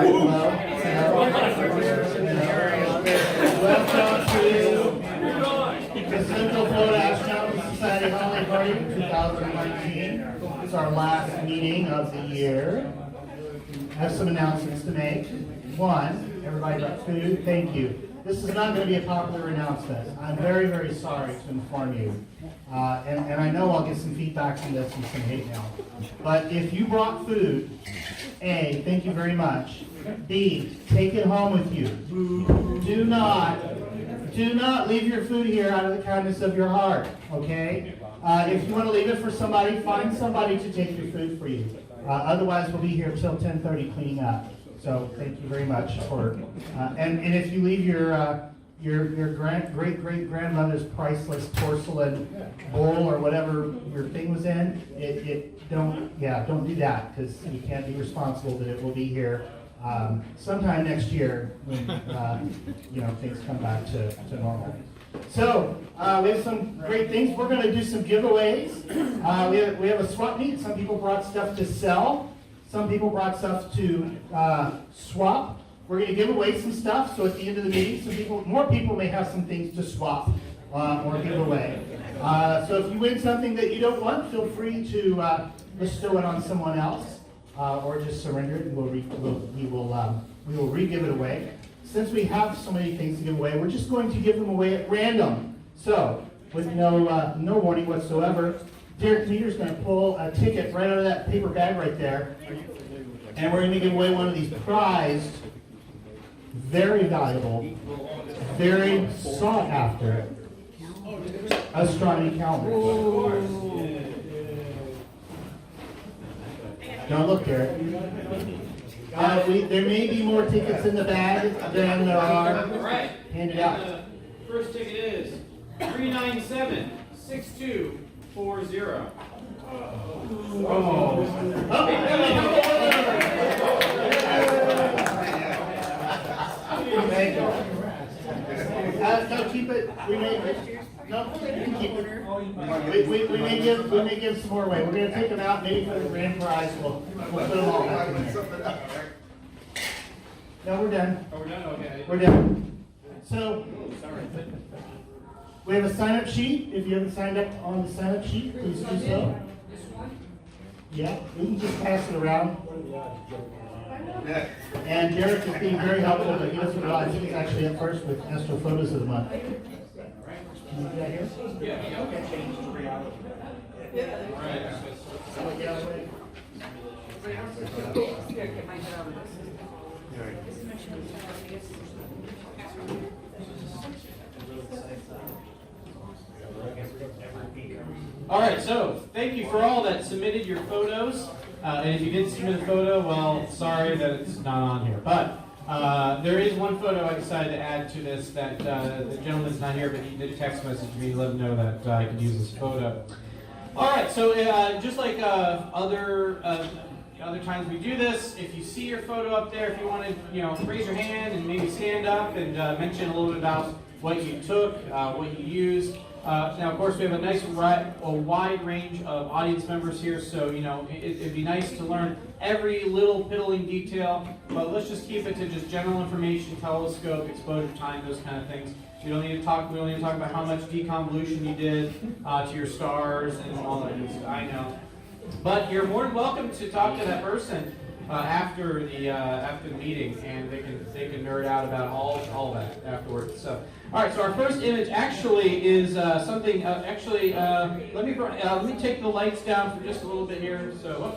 hello. Welcome to the Central Florida Astronomical Society holiday party for 2019. It's our last meeting of the year. I have some announcements to make. One, everybody got food? Thank you. This is not going to be a popular announcement. I'm very, very sorry to inform you. And I know I'll get some feedback from this and some hate mail. But if you brought food, A, thank you very much. B, take it home with you. Do not leave your food here out of the kindness of your heart, okay? If you want to leave it for somebody, find somebody to take your food for you. Otherwise, we'll be here till 10:30 cleaning up. So thank you very much for, and if you leave your great-great-grandmother's priceless porcelain bowl or whatever your thing was in, don't do that, because you can't be responsible that it will be here sometime next year when things come back to normal. So we have some great things. We're going to do some giveaways. We have a swap meet. Some people brought stuff to sell. Some people brought stuff to swap. We're going to give away some stuff, so at the end of the meeting, more people may have some things to swap or give away. So if you win something that you don't want, feel free to bestow it on someone else, or just surrender it, and we will re-give it away. Since we have so many things to give away, we're just going to give them away at random. So, with no warning whatsoever, Derek Meter's going to pull a ticket right out of that paper bag right there, and we're going to give away one of these prized, very valuable, very sought after astronomy calendars. Don't look, Derek. There may be more tickets in the bag than there are handed out. First ticket is 397-6240. No, keep it. We may give some more away. We're going to take them out, maybe for the grand prize. We'll put them all back in there. No, we're done. Oh, we're done? Okay. We're done. So, we have a sign-up sheet. If you haven't signed up on the sign-up sheet, please do so. Yeah, we can just pass it around. And Derek is being very helpful, but he doesn't realize he's actually up first with Astrophotos of the month. Can you do that here? Yeah. All right, so thank you for all that submitted your photos. And if you didn't submit a photo, well, sorry that it's not on here. But there is one photo I decided to add to this that the gentleman's not here, but he did a text message to me to let him know that I could use this photo. All right, so just like other times we do this, if you see your photo up there, if you want to, raise your hand and maybe stand up and mention a little bit about what you took, what you used. Now, of course, we have a wide range of audience members here, so, it'd be nice to learn every little piddling detail, but let's just keep it to just general information, telescope, exposure time, those kind of things. We don't need to talk about how much deconvolution you did to your stars and all that good stuff. I know. But you're more than welcome to talk to that person after the meeting, and they can nerd out about all that afterwards. So, all right. So our first image actually is something. Let me take the lights down for just a little bit here. So,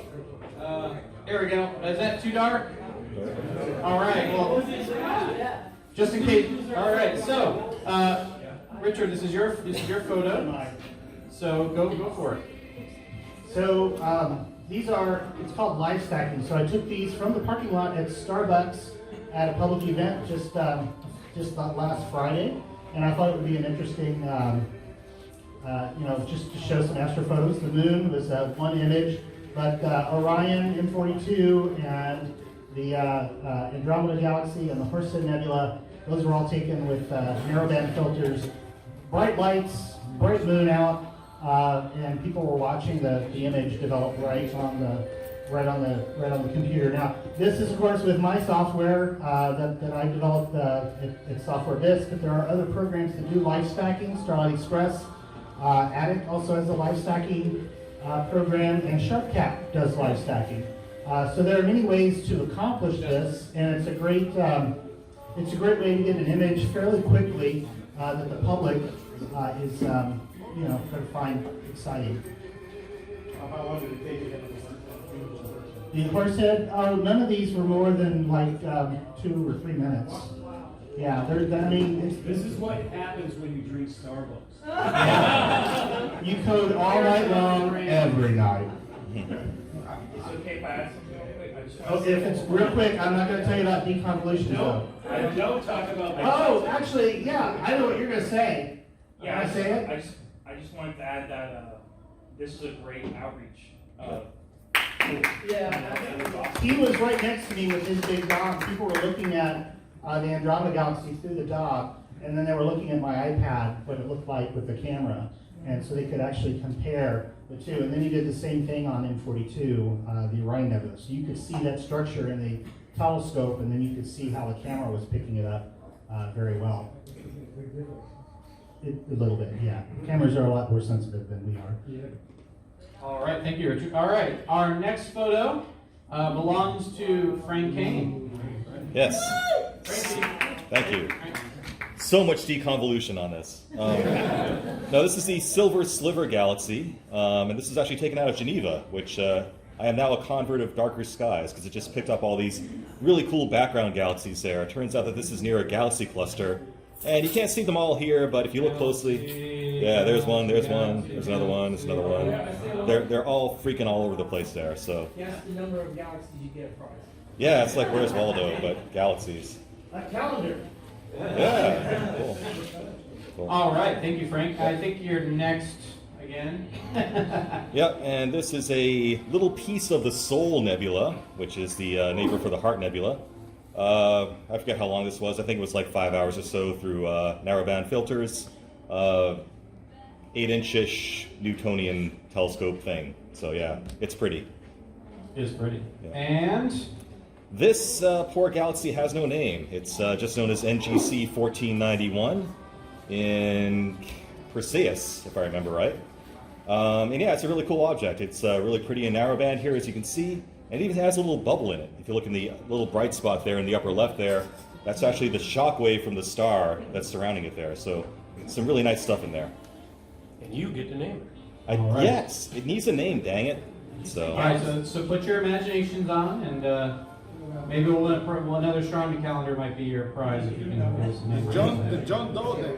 there we go. Is that too dark? All right. Well, just in case. All right. So, Richard, this is your photo. So go for it. So it's called live stacking. So I took these from the parking lot at Starbucks at a public event just last Friday, and I thought it would be an interesting, just to show some astrophotos. The moon was one image, but Orion, M42, and the Andromeda Galaxy and the Horsehead Nebula, those were all taken with narrowband filters, bright lights, bright moon out. And people were watching the image develop right on right on the computer. Now, this is of course with my software that I developed. It's software bits, but there are other programs that do live stacking. Starlight Express, Attic also has a live stacking program, and SharpCat does live stacking. So there are many ways to accomplish this, and it's a great way to get an image fairly quickly that the public is going to find exciting. How long did it take you to get The horse head, none of these were more than like 2 or 3 minutes. Yeah, This is what happens when you drink Starbucks. you code all night long, every night. It's okay if I ask something? Oh, if it's real quick, I'm not going to tell you about deconvolution. No, I don't talk about my Oh, actually, yeah, I know what you're going to say. Yeah, Can I say it? I just wanted to add that this is a great outreach. He was right next to me with his big dog. People were looking at the Andromeda Galaxy through the dog, and then they were looking at my iPad, what it looked like with the camera, and so they could actually compare the two. And then he did the same thing on M42, the Orion Nebula. So you could see that structure in the telescope, and then you could see how the camera was picking it up very well. A little bit, yeah. Cameras are a lot more sensitive than we are. All right, thank you, Richard. All right, our next photo belongs to Frank Kane. Yes. Thank you. So much deconvolution on this. No, this is the Silver Sliver Galaxy, and this is actually taken out of Geneva, which I am now a convert of darker skies because it just picked up all these really cool background galaxies there. It turns out that this is near a galaxy cluster, and you can't see them all here, but if you look closely, yeah, there's one, there's another one, there's another one. They're all freaking all over the place there. So Guess the number of galaxies you get a prize. yeah, it's like Where's Waldo, but galaxies. A calendar. Yeah. Cool. All right, thank you, Frank. I think you're next again. Yep, and this is a little piece of the Soul Nebula, which is the neighbor for the Heart Nebula. I forget how long this was. I think it was like 5 hours or so through narrowband filters. 8-inch-ish Newtonian telescope thing. So yeah, it's pretty. It is pretty. Yeah. And This poor galaxy has no name. It's just known as NGC 1491 in Perseus, if I remember right. And yeah, it's a really cool object. It's really pretty in narrowband here, as you can see. And it even has a little bubble in it. If you look in the little bright spot there in the upper left there, that's actually the shock wave from the star that's surrounding it there. So some really nice stuff in there. And you get to name it. All right. Yes, it needs a name, dang it. So. all right, so put your imaginations on, and maybe we'll win another astronomy calendar. Might be your prize if you can give us a name. John Doe.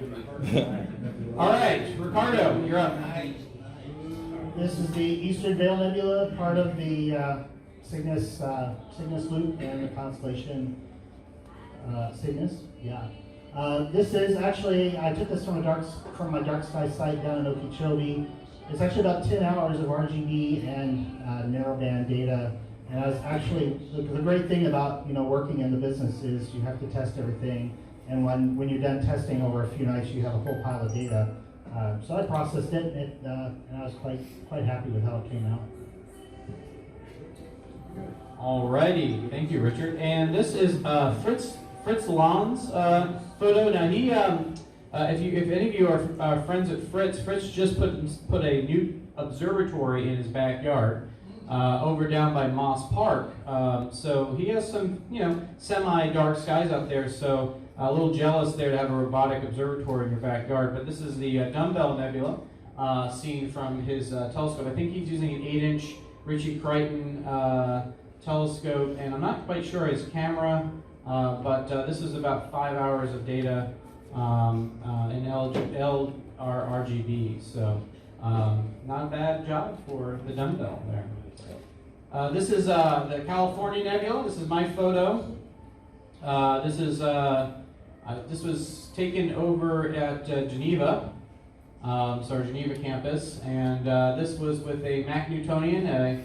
All right, Ricardo, you're up. This is the Eastern Veil Nebula, part of the Cygnus Loop and the constellation Cygnus. Yeah. This is actually, I took this from my dark sky site down in Okeechobee. It's actually about 10 hours of RGB and narrowband data. And I was actually, the great thing about working in the business is you have to test everything. And when you're done testing over a few nights, you have a whole pile of data. So I processed it, and I was quite happy with how it came out. Alrighty, thank you, Richard. And this is Fritz Lahn's photo. Now he, if any of you are friends at Fritz just put a new observatory in his backyard over down by Moss Park. So he has some, semi-dark skies out there. So a little jealous there to have a robotic observatory in your backyard. But this is the Dumbbell Nebula seen from his telescope. I think he's using an 8-inch Ritchie Crichton telescope, and I'm not quite sure his camera, but this is about 5 hours of data in RGB. So not a bad job for the Dumbbell there. This is the California Nebula. This is my photo. This was taken over at Geneva, so our Geneva campus, and this was with a Mac Newtonian, a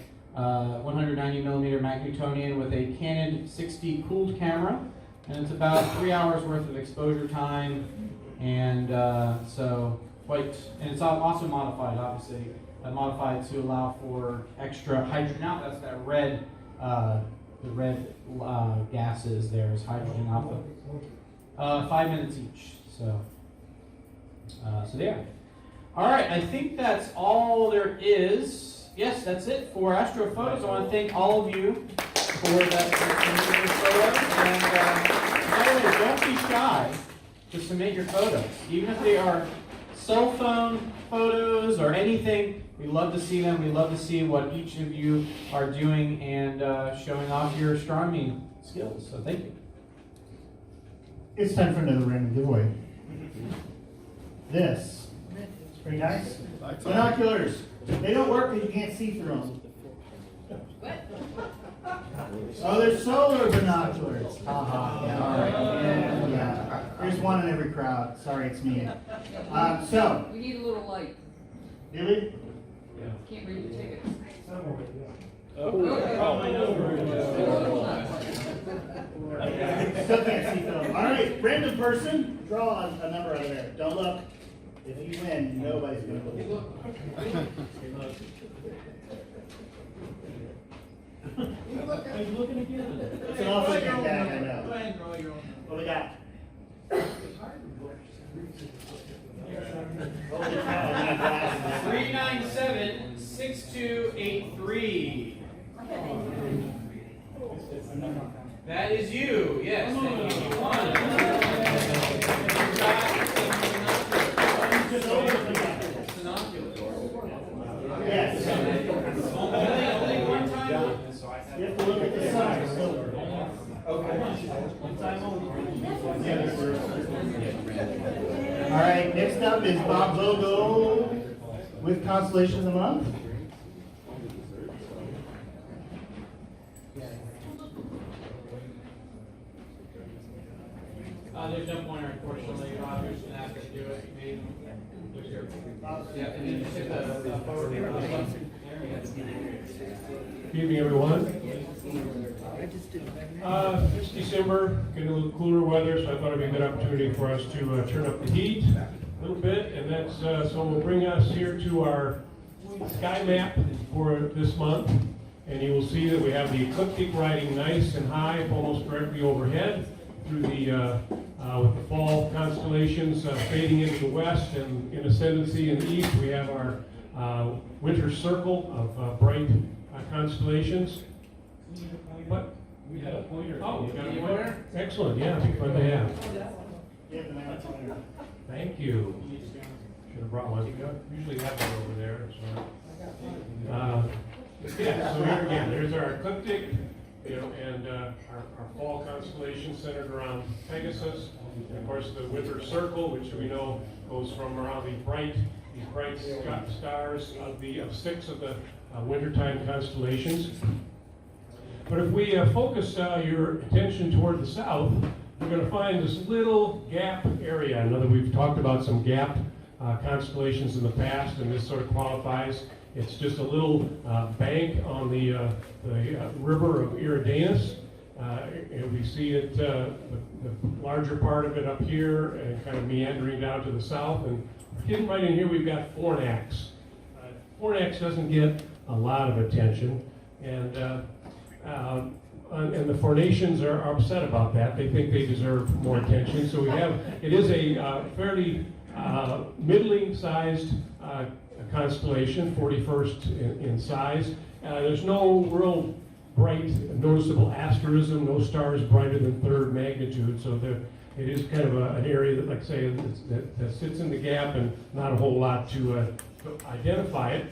190 millimeter Mac Newtonian with a Canon 60 cooled camera, and it's about 3 hours worth of exposure time, and so and it's also modified, obviously, modified to allow for extra hydrogen out. That's that red, the red gases there is hydrogen output. 5 minutes each. So yeah. All right, I think that's all there is. Yes, that's it for Astrophotos. I want to thank all of you for that photos. And by the way, don't be shy to submit your photos, even if they are cell phone photos or anything. We love to see them. We love to see what each of you are doing and showing off your astronomy skills. So thank you. It's time for another random giveaway. This. It's pretty nice. Binoculars. They don't work because you can't see through them. Oh, they're solar binoculars. Haha. Yeah, all right. Yeah. There's one in every crowd. Sorry, it's me. So. We need a little light. Do we? Can't read the tickets. Still can't see through them. All right, random person, draw a number out of there. Don't look. If you win, nobody's going to look. He's looking again. It's an awfully good bag, I know. Go ahead and draw your own. What we got? Holy cow, I need glasses. 397-6283. That is you. Yes, thank you. You won. Yes. Only one time. You have to look at the size. All right, next up is Bob Logo with Constellation of the Month. There's no pointer, unfortunately. Roger's been asked to do it. Yeah, and then just hit the forward button. Good evening, everyone. It's December, getting a little cooler weather, so I thought it'd be a good opportunity for us to turn up the heat a little bit, and that's so we'll bring us here to our sky map for this month, and you will see that we have the ecliptic riding nice and high, almost directly overhead, through the with the fall constellations fading into the west, and in ascendancy in the east we have our winter circle of bright constellations. What? We got a pointer. Oh, you got a pointer? Excellent. Yeah, it'd be fun to have. Thank you. Should have brought one. Usually have one over there. So, yeah. So here again, there's our ecliptic, and our fall constellation centered around Pegasus, and of course the winter circle, which we know goes from around these bright stars of 6 of the wintertime constellations. But if we focus your attention toward the south, we're going to find this little gap area. I know that we've talked about some gap constellations in the past, and this sort of qualifies. It's just a little bank on the river of Eridanus. And we see it, the larger part of it up here, and kind of meandering down to the south. And hidden right in here, we've got Fornax. Fornax doesn't get a lot of attention, and the Fornations are upset about that. They think they deserve more attention. So it is a fairly middling-sized constellation, 41st in size. There's no real bright, noticeable asterism, no stars brighter than 3rd magnitude, so it is kind of an area that, like I say, that sits in the gap, and not a whole lot to identify it.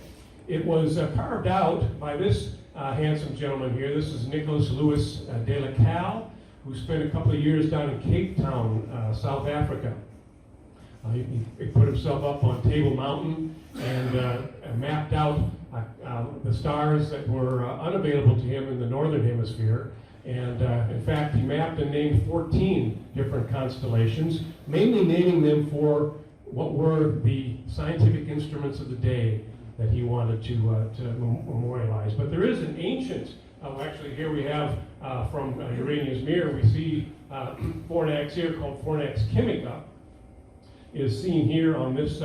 It was carved out by this handsome gentleman here. This is Nicholas Louis de la Calle, who spent a couple of years down in Cape Town, South Africa. He put himself up on Table Mountain and mapped out the stars that were unavailable to him in the northern hemisphere. And in fact, he mapped and named 14 different constellations, mainly naming them for what were the scientific instruments of the day that he wanted to memorialize. But there is an ancient, actually here we have from Urania's Mirror, we see Fornax here, called Fornax Chimica, is seen here on this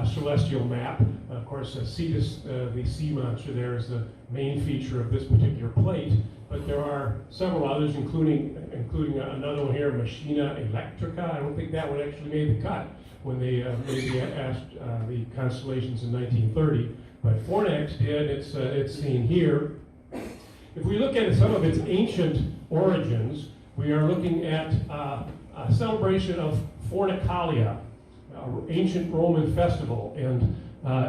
celestial map. Of course, Cetus, the sea monster there, is the main feature of this particular plate, but there are several others, including another one here, Machina Electrica. I don't think that one actually made the cut when they made the constellations in 1930, but Fornax did. It's seen here. If we look at some of its ancient origins, we are looking at a celebration of Fornicalia, an ancient Roman festival, and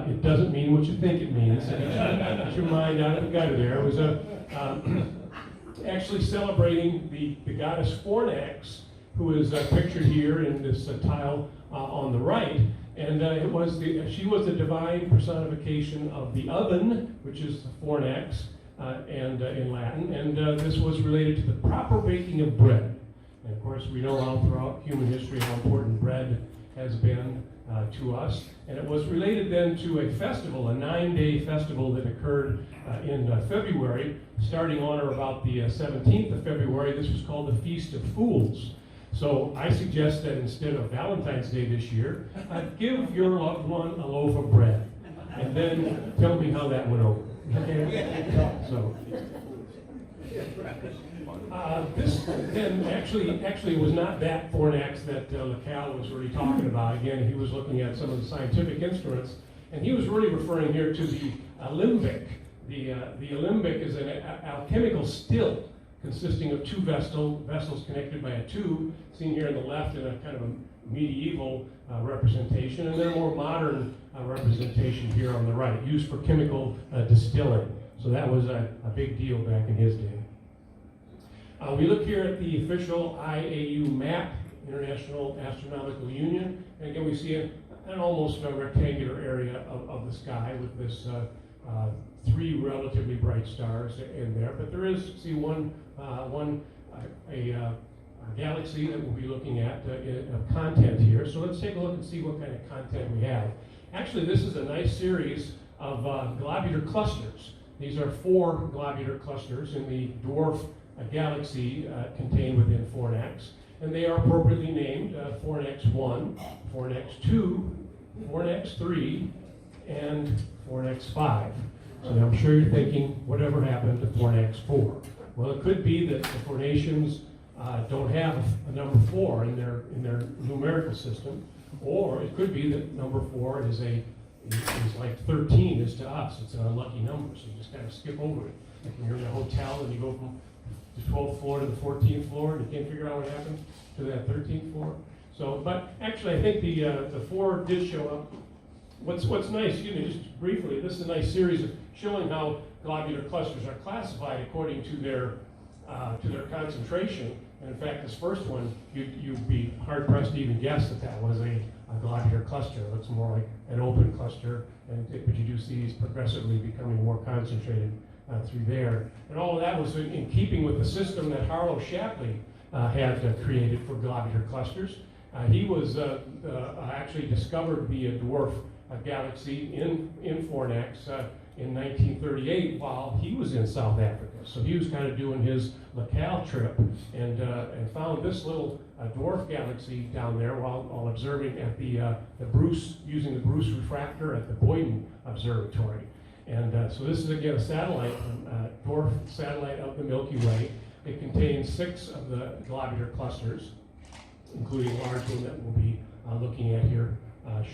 it doesn't mean what you think it means. Get your mind out of the gutter there. It was actually celebrating the goddess Fornax, who is pictured here in this tile on the right, and she was the divine personification of the oven, which is the Fornax, and in Latin, and this was related to the proper baking of bread. And of course, we know all throughout human history how important bread has been to us. And it was related then to a festival, a 9-day festival that occurred in February, starting on or about the 17th of February. This was called the Feast of Fools. So I suggest that instead of Valentine's Day this year, give your loved one a loaf of bread, and then tell me how that went over. So, this then actually was not that Fornax that LaCal was really talking about. Again, he was looking at some of the scientific instruments, and he was really referring here to the alembic. The alembic is an alchemical still consisting of two vessels connected by a tube, seen here on the left in a kind of a medieval representation, and then a more modern representation here on the right, used for chemical distilling. So that was a big deal back in his day. We look here at the official IAU map, International Astronomical Union, and again we see an almost rectangular area of the sky with this 3 relatively bright stars in there. But there is, see, one galaxy that we'll be looking at of content here. So let's take a look and see what kind of content we have. Actually, this is a nice series of globular clusters. These are 4 globular clusters in the dwarf galaxy contained within Fornax, and they are appropriately named Fornax 1, Fornax 2, Fornax 3, and Fornax 5. So I'm sure you're thinking, whatever happened to Fornax 4? Well, it could be that the formations don't have a number 4 in their numerical system, or it could be that number 4 is like 13 is to us. It's an unlucky number, so you just kind of skip over it. Like when you're in a hotel and you go from the 12th floor to the 14th floor, and you can't figure out what happened to that 13th floor. So, but actually, I think the 4 did show up. What's nice, just briefly, this is a nice series of showing how globular clusters are classified according to their concentration. And in fact, this first one, you'd be hard pressed to even guess that was a globular cluster. It looks more like an open cluster, but you do see these progressively becoming more concentrated through there. And all of that was in keeping with the system that Harlow Shapley had created for globular clusters. He was actually discovered the dwarf galaxy in Fornax in 1938 while he was in South Africa. So he was kind of doing his locale trip and found this little dwarf galaxy down there while observing at using the Bruce refractor at the Boyden Observatory. And so this is again a satellite, dwarf satellite of the Milky Way. It contains 6 of the globular clusters, including a large one that we'll be looking at here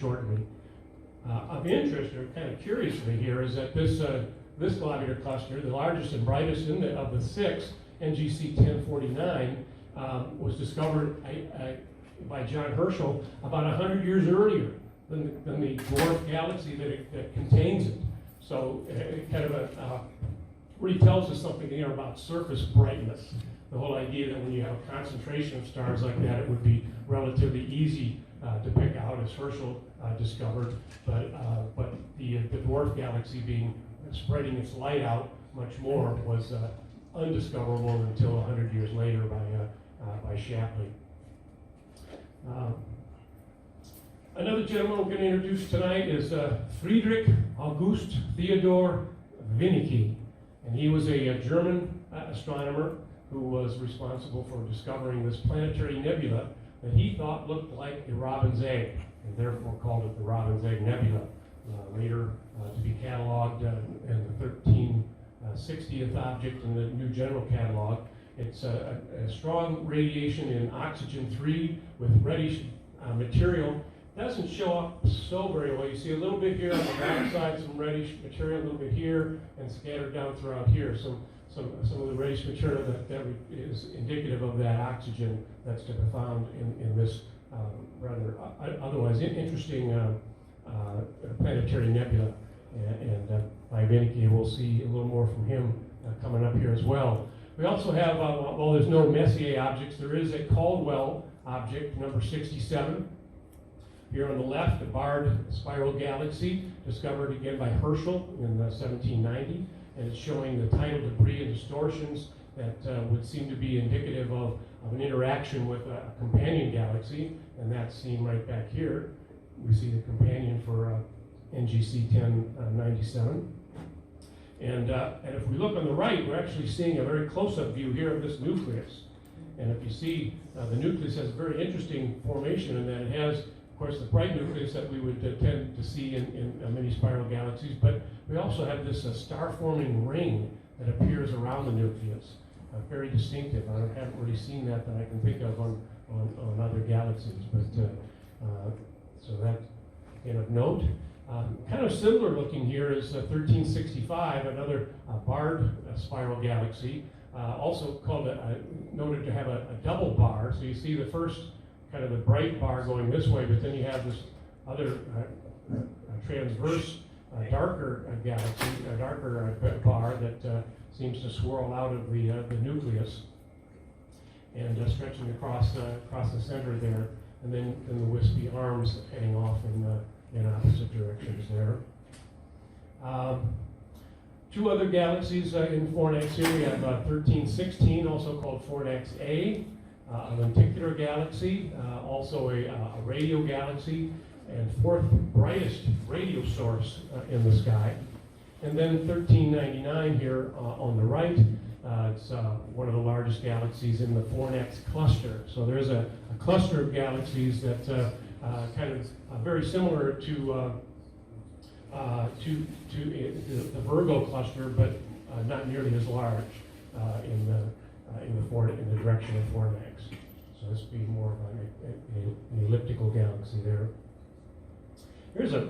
shortly. Of interest, or kind of curiously here, is that this globular cluster, the largest and brightest of the 6, NGC 1049, was discovered by John Herschel about 100 years earlier than the dwarf galaxy that contains it. So it kind of really tells us something here about surface brightness. The whole idea that when you have a concentration of stars like that, it would be relatively easy to pick out, as Herschel discovered, but the dwarf galaxy spreading its light out much more was undiscoverable until 100 years later by Shapley. Another gentleman we're going to introduce tonight is Friedrich August Theodor Winicke, and he was a German astronomer who was responsible for discovering this planetary nebula that he thought looked like a robin's egg. and therefore called it the Robin's Egg Nebula. Later to be cataloged in the 1360th object in the new general catalog. It's a strong radiation in oxygen-3 with reddish material. Doesn't show up so very well. You see a little bit here on the back side, some reddish material, a little bit here, and scattered down throughout here. Some of the reddish material that is indicative of that oxygen that's to be found in this rather otherwise interesting planetary nebula. And by Beneke, we'll see a little more from him coming up here as well. We also have, well, there's no Messier objects. There is a Caldwell object, number 67. Here on the left, a barred spiral galaxy, discovered again by Herschel in 1790, and it's showing the tidal debris and distortions that would seem to be indicative of an interaction with a companion galaxy, and that's seen right back here. We see the companion for NGC 1097. And if we look on the right, we're actually seeing a very close-up view here of this nucleus. And if you see, the nucleus has a very interesting formation in that it has, of course, the bright nucleus that we would tend to see in many spiral galaxies, but we also have this star-forming ring that appears around the nucleus. Very distinctive. I haven't really seen that I can think of on other galaxies, but so that, again, of note. Kind of similar looking here is 1365, another barred spiral galaxy, also called noted to have a double bar. So you see the first kind of the bright bar going this way, but then you have this other transverse darker galaxy, a darker bar that seems to swirl out of the nucleus and stretching across the center there, and then the wispy arms heading off in opposite directions there. Two other galaxies in Fornax here. We have 1316, also called Fornax A, a lenticular galaxy, also a radio galaxy, and fourth brightest radio source in the sky. And then 1399 here on the right, it's one of the largest galaxies in the Fornax cluster. So there's a cluster of galaxies that kind of very similar to the Virgo cluster, but not nearly as large in the direction of Fornax. So this would be more of an elliptical galaxy there. Here's a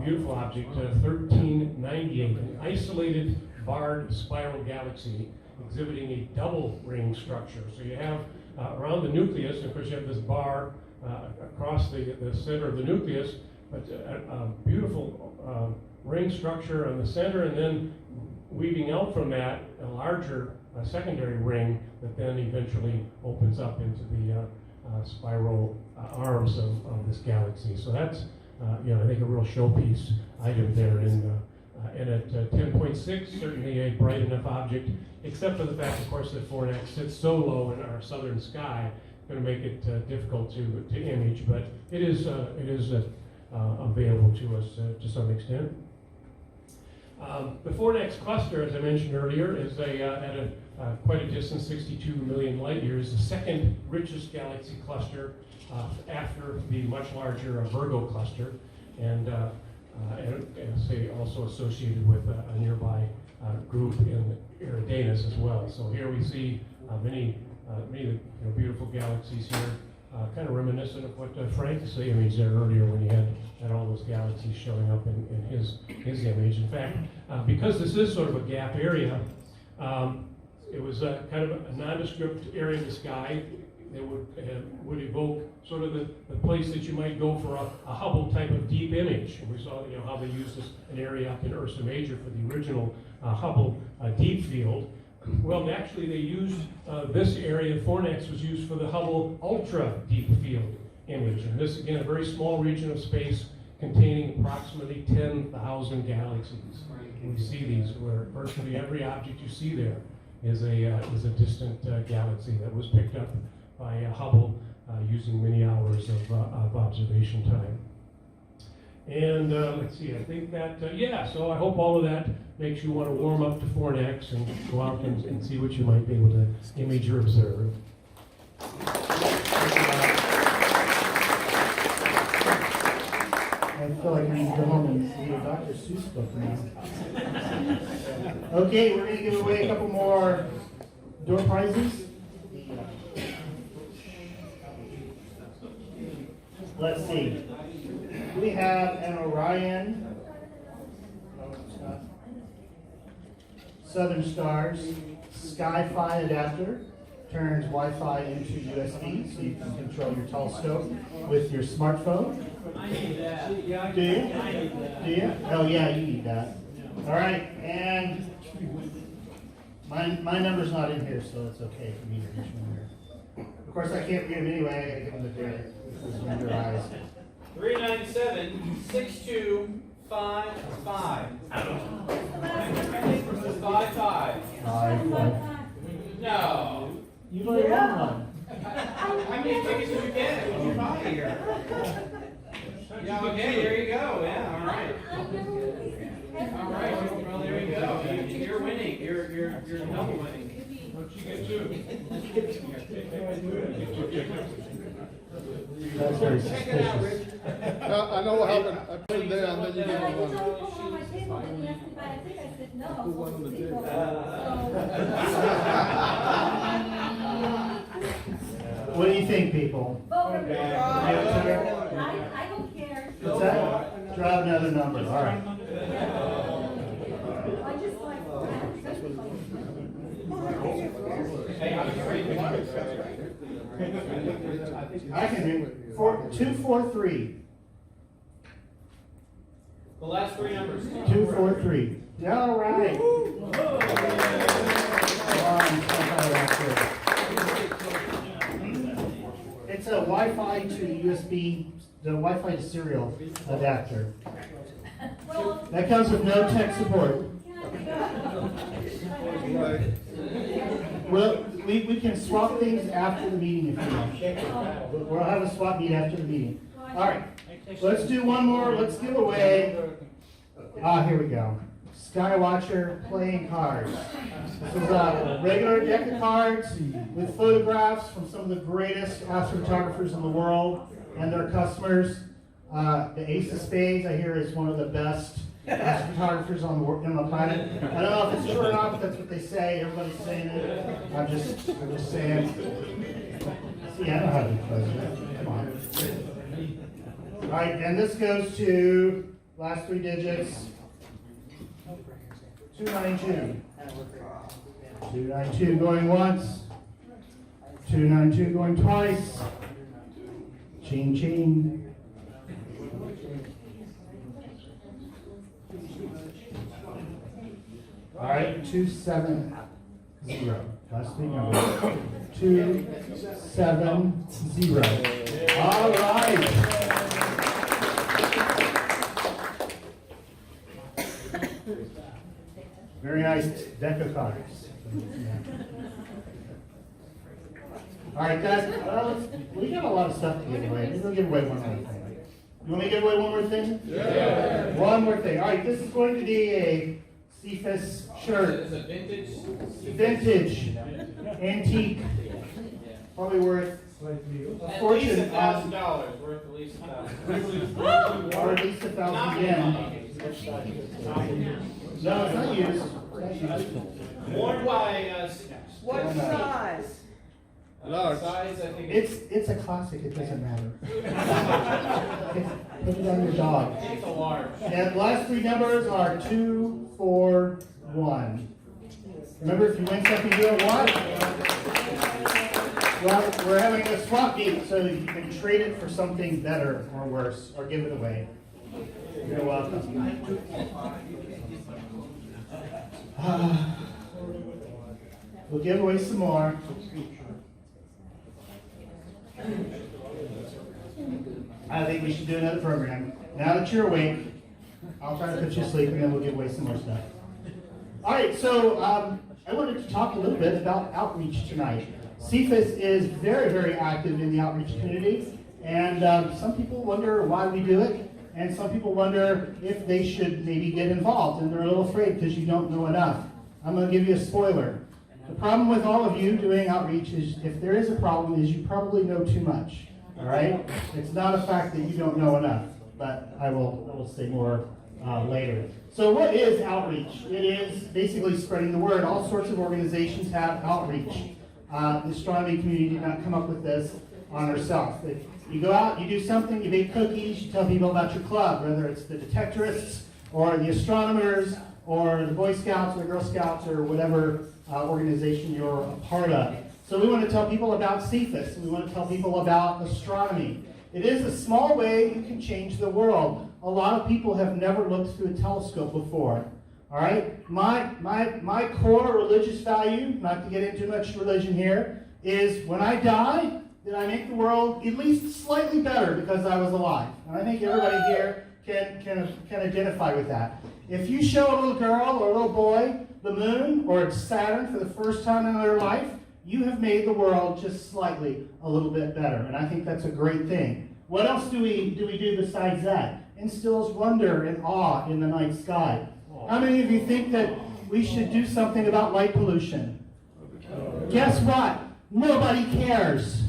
beautiful object, 1398, an isolated barred spiral galaxy exhibiting a double ring structure. So you have around the nucleus, and of course you have this bar across the center of the nucleus, but a beautiful ring structure on the center, and then weaving out from that a larger secondary ring that then eventually opens up into the spiral arms of this galaxy. So that's I think a real showpiece item there. And at 10.6, certainly a bright enough object, except for the fact, of course, that Fornax sits so low in our southern sky, going to make it difficult to image, but it is available to us to some extent. The Fornax cluster, as I mentioned earlier, is at quite a distance, 62 million light years, the second richest galaxy cluster after the much larger Virgo cluster, and say also associated with a nearby group in Eridanus as well. So here we see many beautiful galaxies here, kind of reminiscent of what Frank's image there earlier when he had all those galaxies showing up in his image. In fact, because this is sort of a gap area, it was kind of a nondescript area in the sky that would evoke sort of the place that you might go for a Hubble type of deep image. And we saw how they used an area up in Ursa Major for the original Hubble deep field. Well, actually they used this area, Fornax was used for the Hubble ultra deep field image. And this, again, a very small region of space containing approximately 10,000 galaxies. We see these where virtually every object you see there is a distant galaxy that was picked up by Hubble using many hours of observation time. And let's see, I think that, so I hope all of that makes you want to warm up to Fornax and go out and see what you might be able to image or observe. feel like I need to go home and see a Dr. Seuss book now. Okay, we're going to give away a couple more door prizes. Let's see. We have an Orion Southern Stars Sky-Fi adapter. Turns Wi-Fi into USB, so you can control your telescope with your smartphone. I need that. Do you? Do you? Oh yeah, you need that. All right, and my number's not in here, so it's okay for me to reach one here. Of course, I can't read them anyway. I gotta give them to Derek. This is under eyes. 397-6255. 55. Five. No. You might want one. How many tickets did you get? What did you buy here? Yeah, okay, there you go. Yeah, all right. All right, well, there you go. You're winning. You're double winning. What you get too? That's very Check it out, Rich. suspicious. I know what happened. I put it down, then you Yeah, get I one. just on my table, and he asked me, but I think I said no. Who won the day? What do you think, people? Vote for me. Yeah. I don't care. What's that? Draw another number. All right. I just like. Hey, I'm sorry. I can do 243. The last three numbers. 243. Yeah, all right. It's a Wi-Fi to USB, the Wi-Fi to serial adapter. That comes with no tech support. Well, we can swap things after the meeting if you want. We'll have a swap meet after the meeting. All right, let's do one more. Let's give away. Here we go. Skywatcher playing cards. This is a regular deck of cards with photographs from some of the greatest astrophotographers in the world and their customers. The Ace of Spades, I hear, is one of the best astrophotographers on the planet. I don't know if it's true or not, but that's what they say. Everybody's saying it. I'm just saying. See, I know how to be president. Come on. All right, and this goes to last three digits. 292. 292 going once. 292 going twice. Ching ching. All right, 270. Last three numbers. 270. All right. Very nice deck of cards. All right, guys. We got a lot of stuff to give away. Maybe we'll give away one more thing. You want me to give away one more thing? Yeah. One more thing. All right, this is going to be a CFAS shirt. It's a vintage. Vintage, antique, probably worth a At least fortune. $1,000. Worth at least $1,000. Or at least 1,000 yen. No, it's not used. Worn by What size? Large. Size, I think. It's a classic, it doesn't matter. Put it on your dog. It's a large. And the last three numbers are 2, 4, 1. Remember, if you win something, you don't what? Well, we're having a swap meet, so you can trade it for something better or worse, or give it away. You're welcome. We'll give away some more. I think we should do another program. Now that you're awake, I'll try to put you to sleep and then we'll give away some more stuff. All right, so I wanted to talk a little bit about outreach tonight. CFAS is very, very active in the outreach community, and some people wonder why we do it, and some people wonder if they should maybe get involved, and they're a little afraid because you don't know enough. I'm going to give you a spoiler. The problem with all of you doing outreach is, if there is a problem, is you probably know too much. All right? It's not a fact that you don't know enough. but I will say more later. So what is outreach? It is basically spreading the word. All sorts of organizations have outreach. The astronomy community did not come up with this on ourselves. You go out, you do something, you bake cookies, you tell people about your club, whether it's the detectorists or the astronomers or the Boy Scouts or the Girl Scouts or whatever organization you're a part of. So we want to tell people about CFAS. We want to tell people about astronomy. It is a small way you can change the world. A lot of people have never looked through a telescope before. All right? My core religious value, not to get into much religion here, is when I die, that I make the world at least slightly better because I was alive. And I think everybody here can identify with that. If you show a little girl or a little boy the moon or Saturn for the first time in their life, you have made the world just slightly a little bit better. And I think that's a great thing. What else do we do besides that? Instills wonder and awe in the night sky. How many of you think that we should do something about light pollution? Guess what? Nobody cares.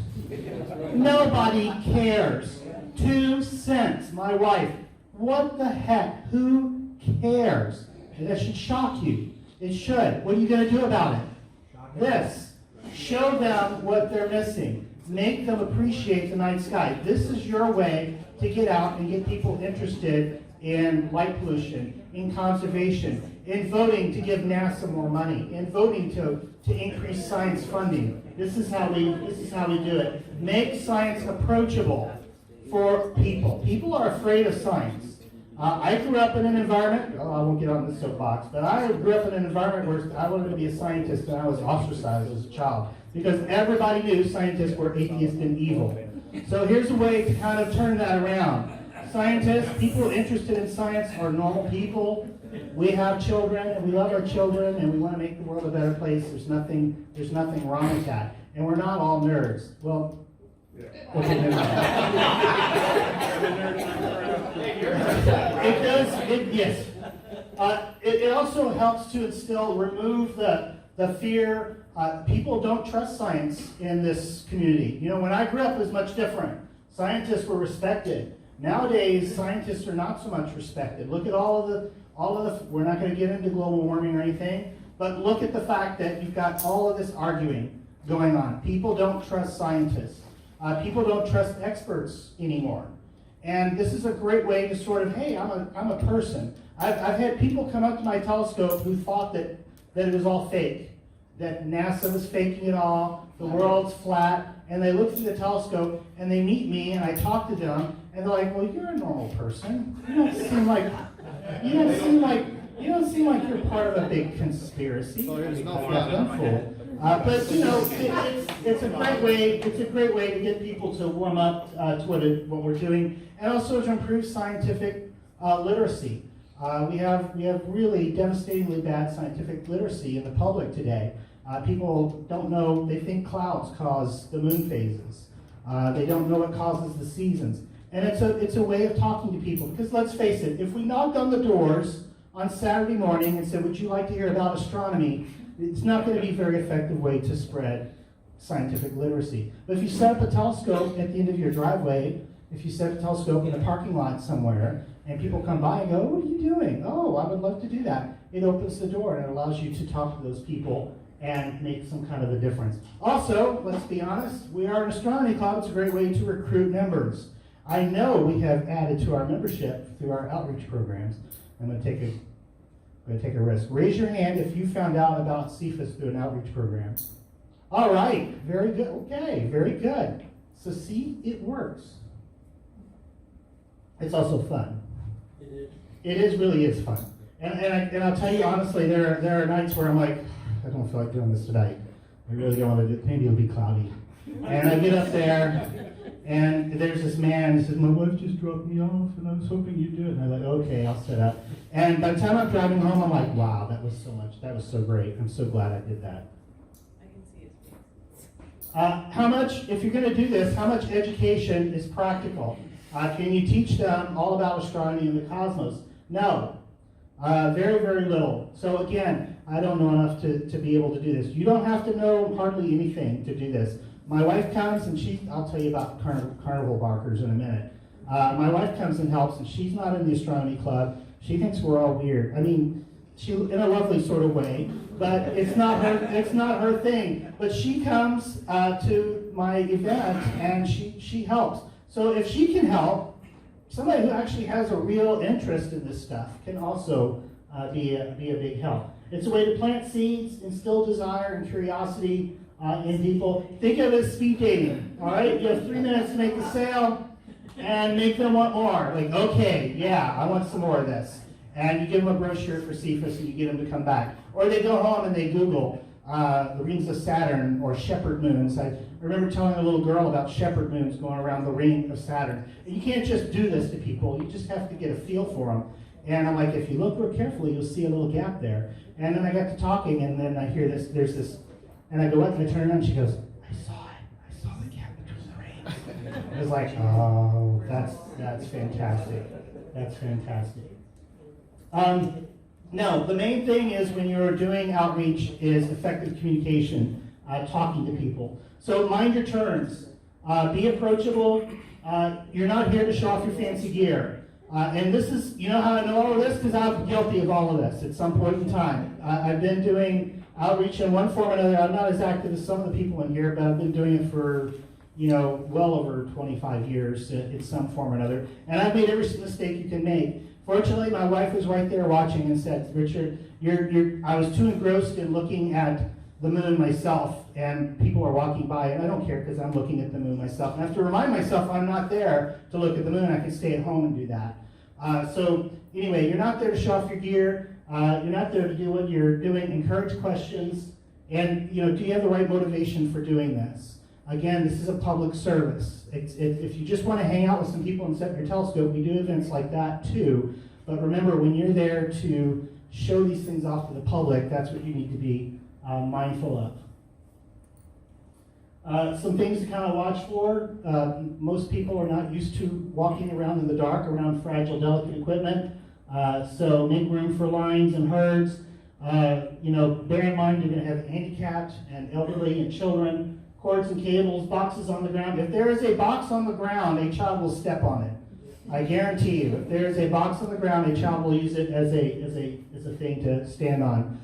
Nobody cares. 2 cents, my wife. What the heck? Who cares? And that should shock you. It should. What are you going to do about it? This. Show them what they're missing. Make them appreciate the night sky. This is your way to get out and get people interested in light pollution, in conservation, in voting to give NASA more money, in voting to increase science funding. This is how we do it. Make science approachable for people. People are afraid of science. I grew up in an environment, I won't get on the soapbox, but I grew up in an environment where I wanted to be a scientist and I was ostracized as a child because everybody knew scientists were atheist and evil. So here's a way to kind of turn that around. Scientists, people interested in science are normal people. We have children and we love our children and we want to make the world a better place. There's nothing wrong with that. And we're not all nerds. Well, okay, never mind. Yes. It also helps to remove the fear. People don't trust science in this community. You know, when I grew up, it was much different. Scientists were respected. Nowadays, scientists are not so much respected. Look at all of the. We're not going to get into global warming or anything, but look at the fact that you've got all of this arguing going on. People don't trust scientists. People don't trust experts anymore. And this is a great way to sort of, hey, I'm a person. I've had people come up to my telescope who thought that it was all fake, that NASA was faking it all, the world's flat, and they look through the telescope and they meet me and I talk to them and they're like, well, you're a normal person. You don't seem like you're part of a big conspiracy. So it's not Fool. But you know, it's a great way. It's a great way to get people to warm up to what we're doing, and also to improve scientific literacy. We have really devastatingly bad scientific literacy in the public today. People don't know. They think clouds cause the moon phases. They don't know what causes the seasons, and it's a way of talking to people. Because let's face it, if we knocked on the doors on Saturday morning and said, "Would you like to hear about astronomy?" It's not going to be a very effective way to spread scientific literacy. But if you set up a telescope at the end of your driveway, if you set up a telescope in a parking lot somewhere, and people come by and go, what are you doing? Oh, I would love to do that. It opens the door and it allows you to talk to those people and make some kind of a difference. Also, let's be honest, we are an astronomy club. It's a great way to recruit members. I know we have added to our membership through our outreach programs. I'm going to take a risk. Raise your hand if you found out about CFAS through an outreach program. All right, very good. Okay, very good. So see, it works. It's also fun. It really is fun. And I'll tell you honestly, there are nights where I'm like, I don't feel like doing this tonight. I really don't want to do it. Maybe it'll be cloudy. And I get up there, and there's this man who says, my wife just dropped me off, and I was hoping you'd do it. And I'm like, okay, I'll set up. And by the time I'm driving home, I'm like, wow, that was so much. That was so great. I'm so glad I did that. I can see his face. How much, if you're going to do this, how much education is practical? Can you teach them all about astronomy and the cosmos? No. Very, very little. So again, I don't know enough to be able to do this. You don't have to know hardly anything to do this. My wife comes and I'll tell you about carnival barkers in a minute. My wife comes and helps, and she's not in the astronomy club. She thinks we're all weird. I mean, she in a lovely sort of way, but it's not her thing. But she comes to my event, and she helps. So if she can help, somebody who actually has a real interest in this stuff can also be a big help. It's a way to plant seeds, instill desire and curiosity in people. Think of it as speed dating, all right? You have 3 minutes to make the sale and make them want more. Like, okay, yeah, I want some more of this. And you give them a brochure for CFAS and you get them to come back. Or they go home and they Google the rings of Saturn or shepherd moons. I remember telling a little girl about shepherd moons going around the ring of Saturn. And you can't just do this to people. You just have to get a feel for them. And I'm like, if you look real carefully, you'll see a little gap there. And then I got to talking, and then I hear this, there's this, and I go, what? And I turn around, and she goes, I saw the gap between the rings. I was like, oh, that's fantastic. That's fantastic. No, the main thing is when you're doing outreach is effective communication, talking to people. So mind your turns. Be approachable. You're not here to show off your fancy gear. And this is, you know how I know all of this? Because I'm guilty of all of this at some point in time. I've been doing outreach in one form or another. I'm not as active as some of the people in here, but I've been doing it for, well over 25 years in some form or another. And I've made every mistake you can make. Fortunately, my wife was right there watching and said, Richard, I was too engrossed in looking at the moon myself, and people are walking by, and I don't care because I'm looking at the moon myself. And I have to remind myself I'm not there to look at the moon. I can stay at home and do that. So anyway, you're not there to show off your gear. You're not there to do what you're doing. Encourage questions. And, do you have the right motivation for doing this? Again, this is a public service. If you just want to hang out with some people and set your telescope, we do events like that too. But remember, when you're there to show these things off to the public, that's what you need to be mindful of. Some things to kind of watch for. Most people are not used to walking around in the dark around fragile, delicate equipment. So make room for lines and herds. Bear in mind you're going to have handicapped and elderly and children. Cords and cables, boxes on the ground. If there is a box on the ground, a child will step on it. I guarantee you. If there is a box on the ground, a child will use it as a thing to stand on.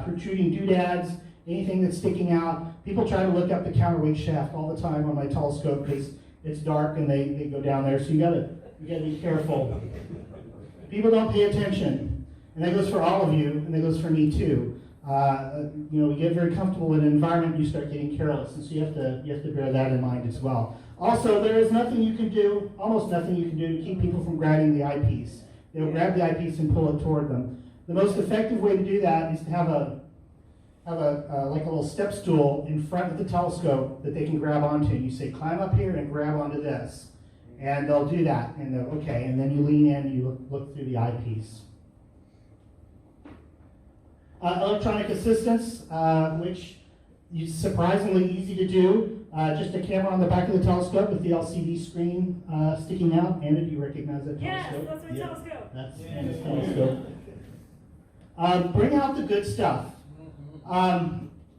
Protruding doodads, anything that's sticking out. People try to look up the counterweight shaft all the time on my telescope because it's dark and they go down there. So you gotta be careful. People don't pay attention, and that goes for all of you, and that goes for me too. We get very comfortable in an environment, you start getting careless, and so you have to bear that in mind as well. Also, there is nothing you can do, almost nothing you can do to keep people from grabbing the eyepiece. They'll grab the eyepiece and pull it toward them. The most effective way to do that is to have like a little step stool in front of the telescope that they can grab onto. You say, climb up here and grab onto this, and they'll do that, and they'll, okay, and then you lean in and you look through the eyepiece. Electronic assistance, which is surprisingly easy to do. Just a camera on the back of the telescope with the LCD screen sticking out. Anna, do you recognize that telescope? Yes, that's my telescope. That's Anna's telescope. Bring out the good stuff.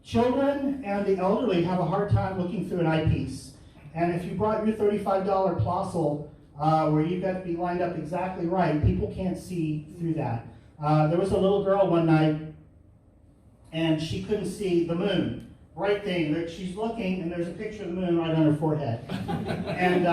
Children and the elderly have a hard time looking through an eyepiece. And if you brought your $35 Plössl, where you've got to be lined up exactly right, people can't see through that. There was a little girl one night, and she couldn't see the moon. Right thing, she's looking, and there's a picture of the moon right on her forehead. And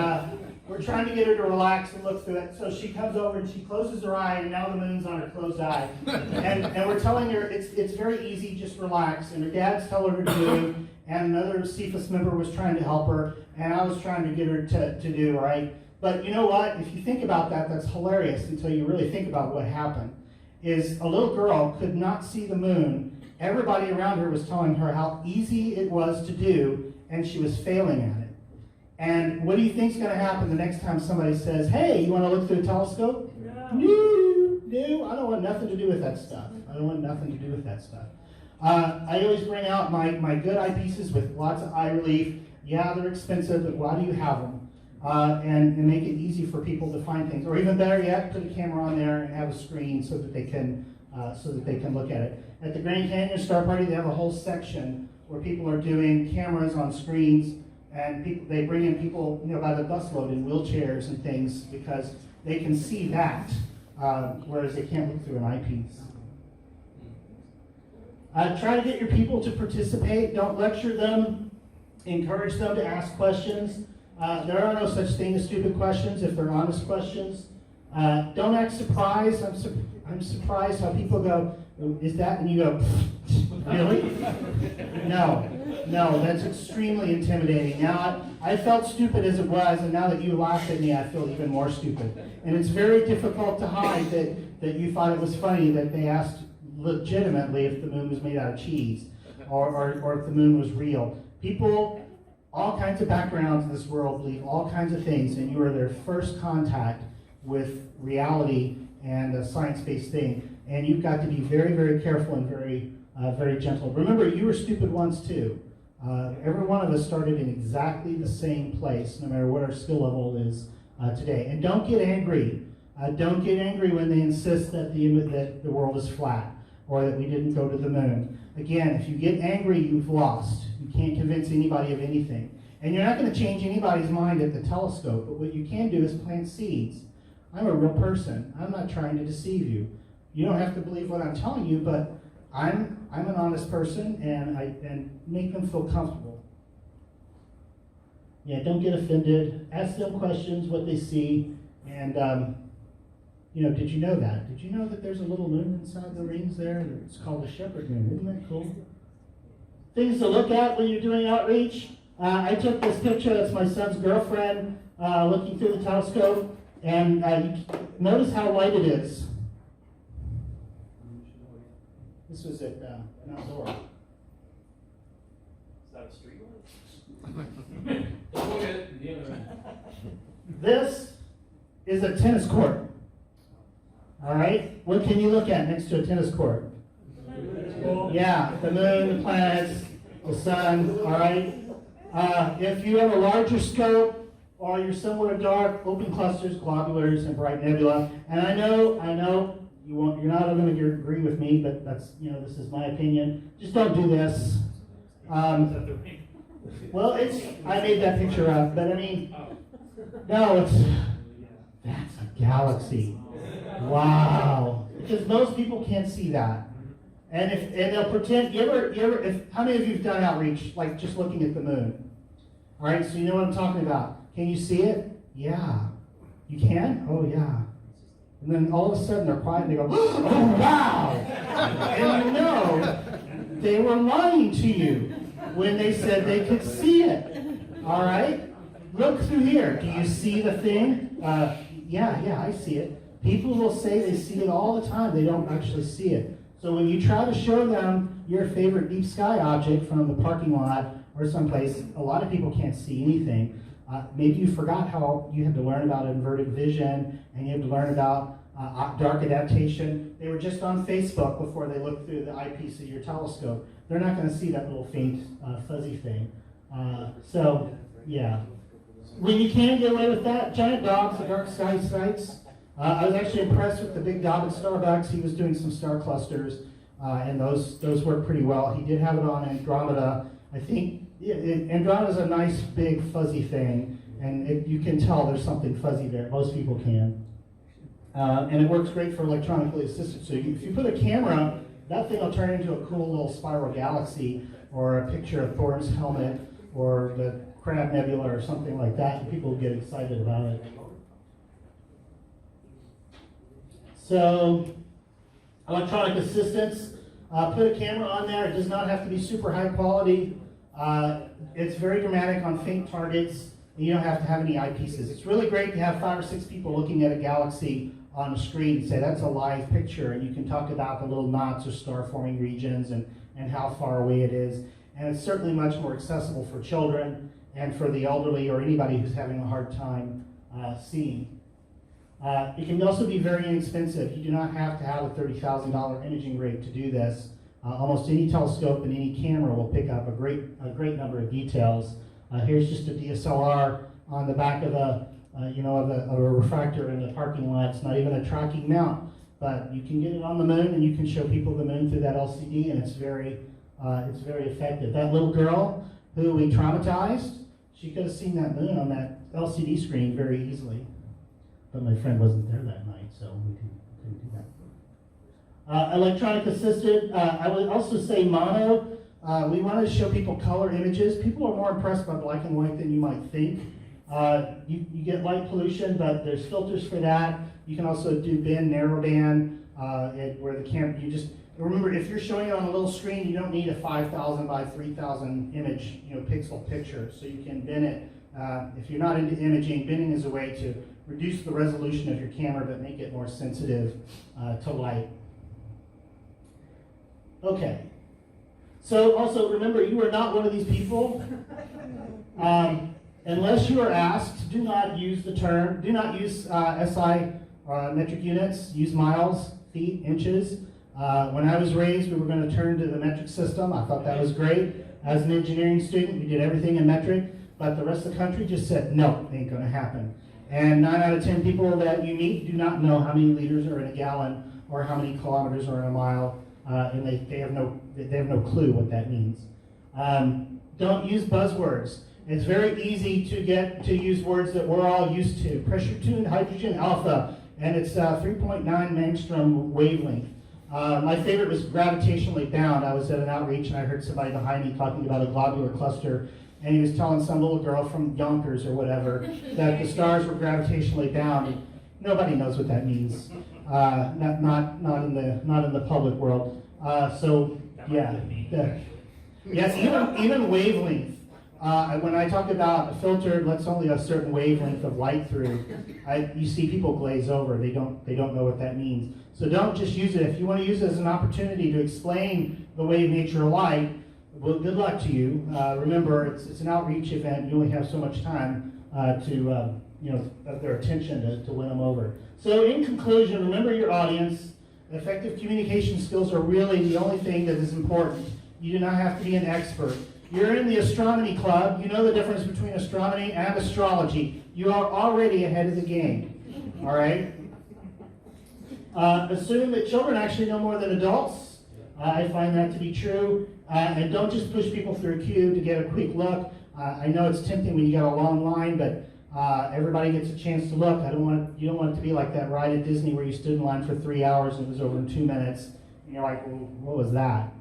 we're trying to get her to relax and look through it. So she comes over and she closes her eye, and now the moon's on her closed eye. And we're telling her it's very easy, just relax. And her dad's telling her to do, and another CFAS member was trying to help her, and I was trying to get her to do, right? But you know what? If you think about that, that's hilarious until you really think about what happened. Is a little girl could not see the moon. Everybody around her was telling her how easy it was to do, and she was failing at it. And what do you think's going to happen the next time somebody says, hey, you want to look through a telescope? No, I don't want nothing to do with that stuff. I don't want nothing to do with that stuff. I always bring out my good eyepieces with lots of eye relief. Yeah, they're expensive, but why do you have them? And make it easy for people to find things. Or even better yet, put a camera on there and have a screen so that they can look at it. At the Grand Canyon Star Party, they have a whole section where people are doing cameras on screens and they bring in people, by the busload in wheelchairs and things because they can see that, whereas they can't look through an eyepiece. Try to get your people to participate. Don't lecture them. Encourage them to ask questions. There are no such thing as stupid questions if they're honest questions. Don't act surprised. I'm surprised how people go, is that? And you go, really? No, that's extremely intimidating. Now, I felt stupid as it was, and now that you laughed at me, I feel even more stupid. And it's very difficult to hide that you thought it was funny that they asked legitimately if the moon was made out of cheese or if the moon was real. People, all kinds of backgrounds in this world believe all kinds of things, and you are their first contact with reality and a science-based thing. And you've got to be very, very careful and very gentle. Remember, you were stupid once too. Every one of us started in exactly the same place, no matter what our skill level is today. And don't get angry. Don't get angry when they insist that the world is flat or that we didn't go to the moon. Again, if you get angry, you've lost. You can't convince anybody of anything. And you're not going to change anybody's mind at the telescope, but what you can do is plant seeds. I'm a real person. I'm not trying to deceive you. You don't have to believe what I'm telling you, but I'm an honest person, and make them feel comfortable. Yeah, don't get offended. Ask them questions, what they see, and did you know that? Did you know that there's a little moon inside the rings there? It's called a shepherd moon. Isn't that cool? Things to look at when you're doing outreach. I took this picture. That's my son's girlfriend looking through the telescope, and notice how light it is. This was at an outdoor. Is that a street light? This is a tennis court. All right? What can you look at next to a tennis court? Yeah, the moon, the planets, the sun, all right? If you have a larger scope or you're somewhere dark, open clusters, globulars, and bright nebula. And I know you're not going to agree with me, but that's, this is my opinion. Just don't do this. Well, I made that picture up, but I mean, no, that's a galaxy. Wow. Because most people can't see that. And they'll pretend, how many of you have done outreach, like just looking at the moon? All right, so you know what I'm talking about. Can you see it? Yeah. You can? Oh, yeah. And then all of a sudden they're quiet and they go, oh, wow! And you know they were lying to you when they said they could see it. All right? Look through here. Do you see the thing? Yeah, I see it. People will say they see it all the time. They don't actually see it. So when you try to show them your favorite deep sky object from the parking lot or someplace, a lot of people can't see anything. Maybe you forgot how you had to learn about inverted vision and you had to learn about dark adaptation. They were just on Facebook before they looked through the eyepiece of your telescope. They're not going to see that little faint fuzzy thing. So, yeah. When you can get away with that, giant dogs, the dark sky sites. I was actually impressed with the big dog at Starbucks. He was doing some star clusters, and those worked pretty well. He did have it on Andromeda. I think Andromeda's a nice, big, fuzzy thing, and you can tell there's something fuzzy there. Most people can. And it works great for electronically assisted. So if you put a camera, that thing will turn into a cool little spiral galaxy, or a picture of Thor's helmet, or the Crab Nebula, or something like that, and people get excited about it. So, electronic assistance, put a camera on there. It does not have to be super high quality. It's very dramatic on faint targets, and you don't have to have any eyepieces. It's really great to have 5 or 6 people looking at a galaxy on a screen and say that's a live picture, and you can talk about the little knots or star-forming regions and how far away it is. And it's certainly much more accessible for children and for the elderly or anybody who's having a hard time seeing. It can also be very inexpensive. You do not have to have a $30,000 imaging rig to do this. Almost any telescope and any camera will pick up a great number of details. Here's just a DSLR on the back of a refractor in the parking lot. It's not even a tracking mount, but you can get it on the moon and you can show people the moon through that LCD, and it's very effective. That little girl who we traumatized, she could have seen that moon on that LCD screen very easily. But my friend wasn't there that night, so we couldn't do that. Electronic assisted, I would also say mono. We wanted to show people color images. People are more impressed by black and white than you might think. You get light pollution, but there's filters for that. You can also do band, narrow band, where the camera, remember, if you're showing it on a little screen, you don't need a 5,000 by 3,000 image, pixel picture. So you can bin it. If you're not into imaging, binning is a way to reduce the resolution of your camera, but make it more sensitive to light. Okay. So also remember, you are not one of these people. Unless you are asked, do not use SI metric units, use miles, feet, inches. When I was raised, we were going to turn to the metric system. I thought that was great. As an engineering student, we did everything in metric, but the rest of the country just said, no, it ain't going to happen. And 9 out of 10 people that you meet do not know how many liters are in a gallon or how many kilometers are in a mile, and they have no clue what that means. Don't use buzzwords. It's very easy to get to use words that we're all used to. Pressure tuned hydrogen alpha, and it's 3.9 angstrom wavelength. My favorite was gravitationally bound. I was at an outreach and I heard somebody behind me talking about a globular cluster, and he was telling some little girl from Yonkers or whatever that the stars were gravitationally bound. Nobody knows what that means. Not in the public world. Even wavelength. When I talk about a filter lets only a certain wavelength of light through, you see people glaze over. They don't know what that means. So don't just use it. If you want to use it as an opportunity to explain the wave nature of light, well, good luck to you. Remember, it's an outreach event. You only have so much time of their attention to win them over. So in conclusion, remember your audience. Effective communication skills are really the only thing that is important. You do not have to be an expert. You're in the astronomy club. You know the difference between astronomy and astrology. You are already ahead of the game. All right? Assume that children actually know more than adults. I find that to be true. And don't just push people through a queue to get a quick look. I know it's tempting when you got a long line, but everybody gets a chance to look. You don't want it to be like that ride at Disney where you stood in line for 3 hours and it was over in 2 minutes. And you're like, well, what was that?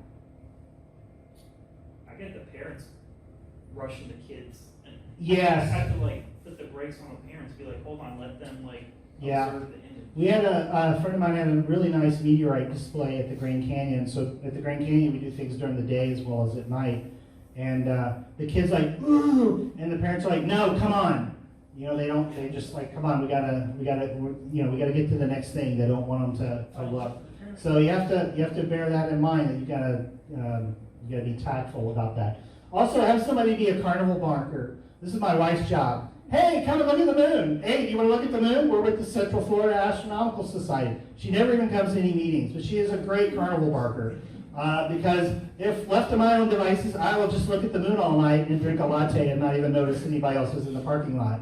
I get the parents rushing the kids. And Yes. I have to put the brakes on the parents, be like, hold on, let them observe the image. We had a friend of mine had a really nice meteorite display at the Grand Canyon. So at the Grand Canyon, we do things during the day as well as at night. And the kids like, ooh, and the parents are like, no, come on. They just like, come on, we gotta get to the next thing. They don't want them to look. So you have to bear that in mind, that you gotta be tactful about that. Also, have somebody be a carnival marker. This is my wife's job. Hey, come and look at the moon. Hey, do you want to look at the moon? We're with the Central Florida Astronomical Society. She never even comes to any meetings, but she is a great carnival marker. Because if left to my own devices, I will just look at the moon all night and drink a latte and not even notice anybody else is in the parking lot.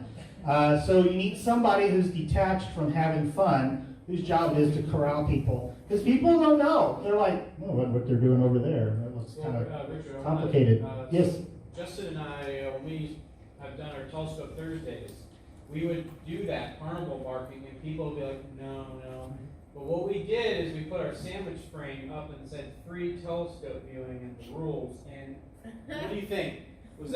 So you need somebody who's detached from having fun, whose job it is to corral people. Because people don't know. They're like, oh, what they're doing over there. That looks kind of Richard, complicated. yes? Justin and I, when we have done our Telescope Thursdays, we would do that carnival marking, and people would be like, no. But what we did is we put our sandwich frame up and said free telescope viewing and the rules. And what do you think? Did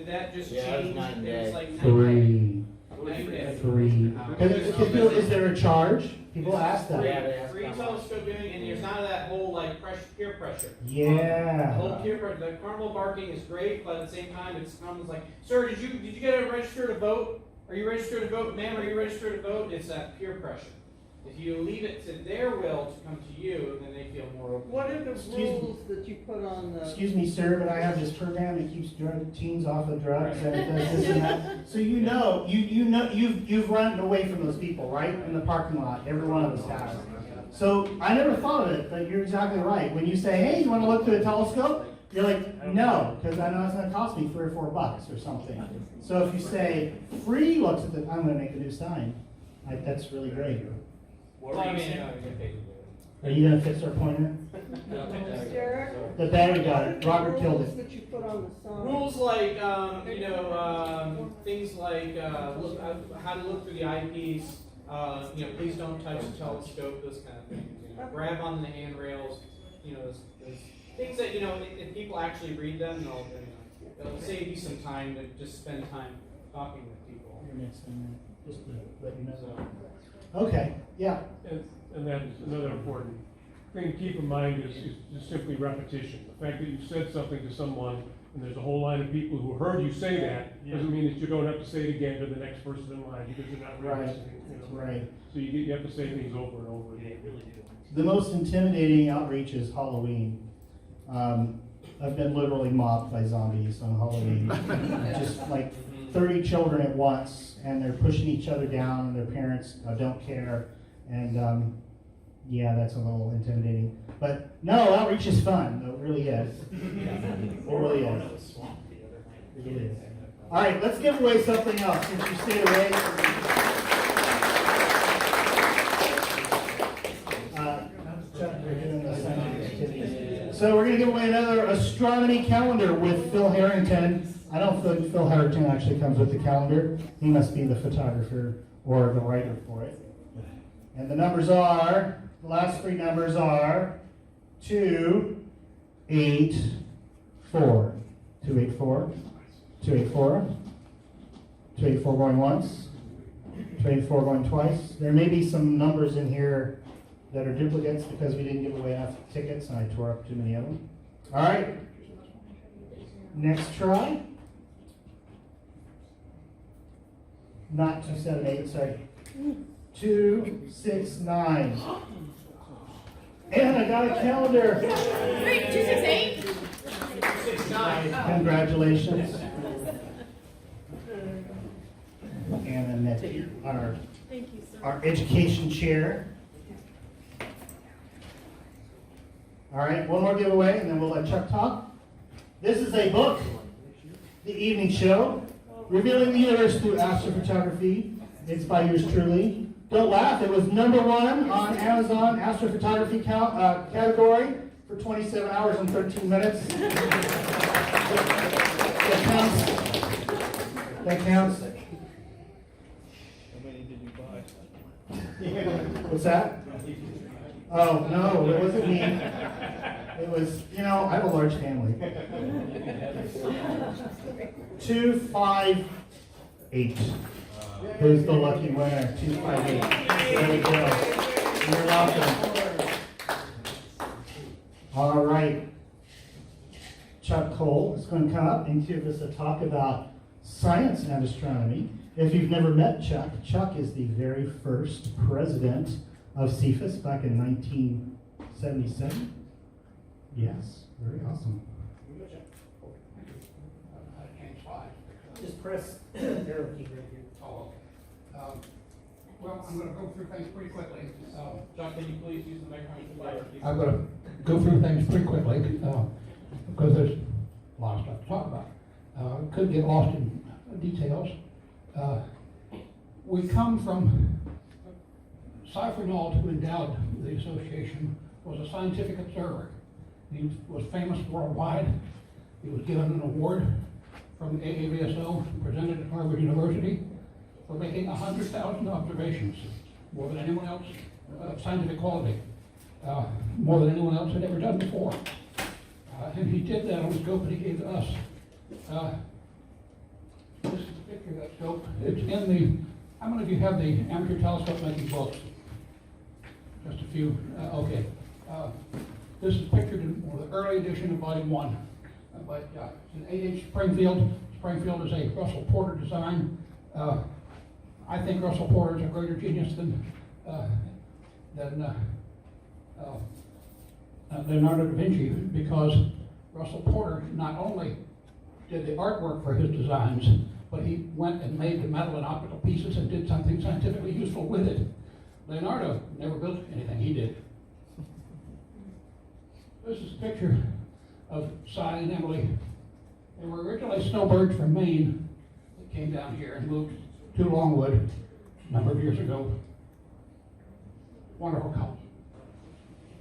that just change? It was like Free. night and day. Free. Is there a charge? People ask that. Free telescope viewing, and there's none of that whole peer pressure. The Yeah. whole peer pressure. The carnival marking is great, but at the same time, it's like, sir, did you get a register to vote? Are you registered to vote, ma'am? Are you registered to vote? It's that peer pressure. If you leave it to their will to come to you, then they feel more open. What are the rules that you put on the? Excuse me, sir, but I have this program that keeps teens off of drugs and it does this and that. So you've run away from those people, right? In the parking lot, every one of us has. So I never thought of it, but you're exactly right. When you say, hey, you want to look through a telescope? You're like, no, because I know it's going to cost me $3 or $4 or something. So if you say free looks at I'm going to make a new sign. That's really great. What were you saying? Are you going to fix our pointer? The battery got it. Robert killed it. That you put put on the sign? Rules like, things like how to look through the eyepiece, please don't touch the telescope, those kind of things. Grab on the handrails, those things that, if people actually read them, they'll save you some time to just spend time talking with people. Your next thing, just to let you know. Okay, yeah. And that's another important thing to keep in mind is just simply repetition. The fact that you said something to someone and there's a whole line of people who heard you say that doesn't mean that you don't have to say it again to the next person in line because you're not really listening. Right. So you have to say things over and over again. The most intimidating outreach is Halloween. I've been literally mobbed by zombies on Halloween. Just like 30 children at once, and they're pushing each other down, and their parents don't care. And yeah, that's a little intimidating. But no, outreach is fun. It really is. It really is. It is. All right, let's give away something else since you stayed away. Chuck, we're doing the science activities. So we're going to give away another astronomy calendar with Phil Harrington. I don't think Phil Harrington actually comes with the calendar. He must be the photographer or the writer for it. And the numbers are, the last three numbers are 284. 284. 284. 284 going once. 284 going twice. There may be some numbers in here that are duplicates because we didn't give away enough tickets and I tore up too many of them. All right. Next try. Not 278, sorry. 269. And I got a calendar. Wait, 268? 269. Congratulations. And Annette, our education chair. All right, one more giveaway and then we'll let Chuck talk. This is a book, The Evening Show, Revealing the Universe Through Astrophotography. It's by yours truly. Don't laugh, it was #1 on Amazon Astrophotography category for 27 hours and 13 minutes. That counts. That counts. How many did you buy? What's that? Oh, no, it wasn't me. It was, I have a large family. 258. Who's the lucky winner? 258. There we go. You're welcome. All right. Chuck Cole is going to come up and give us a talk about science and astronomy. If you've never met Chuck, Chuck is the very first president of CFAS back in 1977. Yes, very awesome. Just press arrow key right here. Oh, okay. Well, I'm going to go through things pretty quickly. John, can you please use the microphone? I'm going to go through things pretty quickly because there's a lot of stuff to talk about. Could get lost in details. We come from Cy Fernald, who endowed the association, was a scientific observer. He was famous worldwide. He was given an award from the AAVSO, presented at Harvard University, for making 100,000 observations, more than anyone else of scientific quality, more than anyone else had ever done before. And he did that on a scope that he gave to us. This is a picture of that scope. It's in the, how many of you have the amateur telescope making books? Just a few. Okay. This is pictured in the early edition of Volume 1. But it's an 8-inch Springfield. Springfield is a Russell Porter design. I think Russell Porter is a greater genius than Leonardo da Vinci, because Russell Porter not only did the artwork for his designs, but he went and made the metal and optical pieces and did something scientifically useful with it. Leonardo never built anything, he did. This is a picture of Cy and Emily. They were originally snowbirds from Maine that came down here and moved to Longwood a number of years ago. Wonderful couple.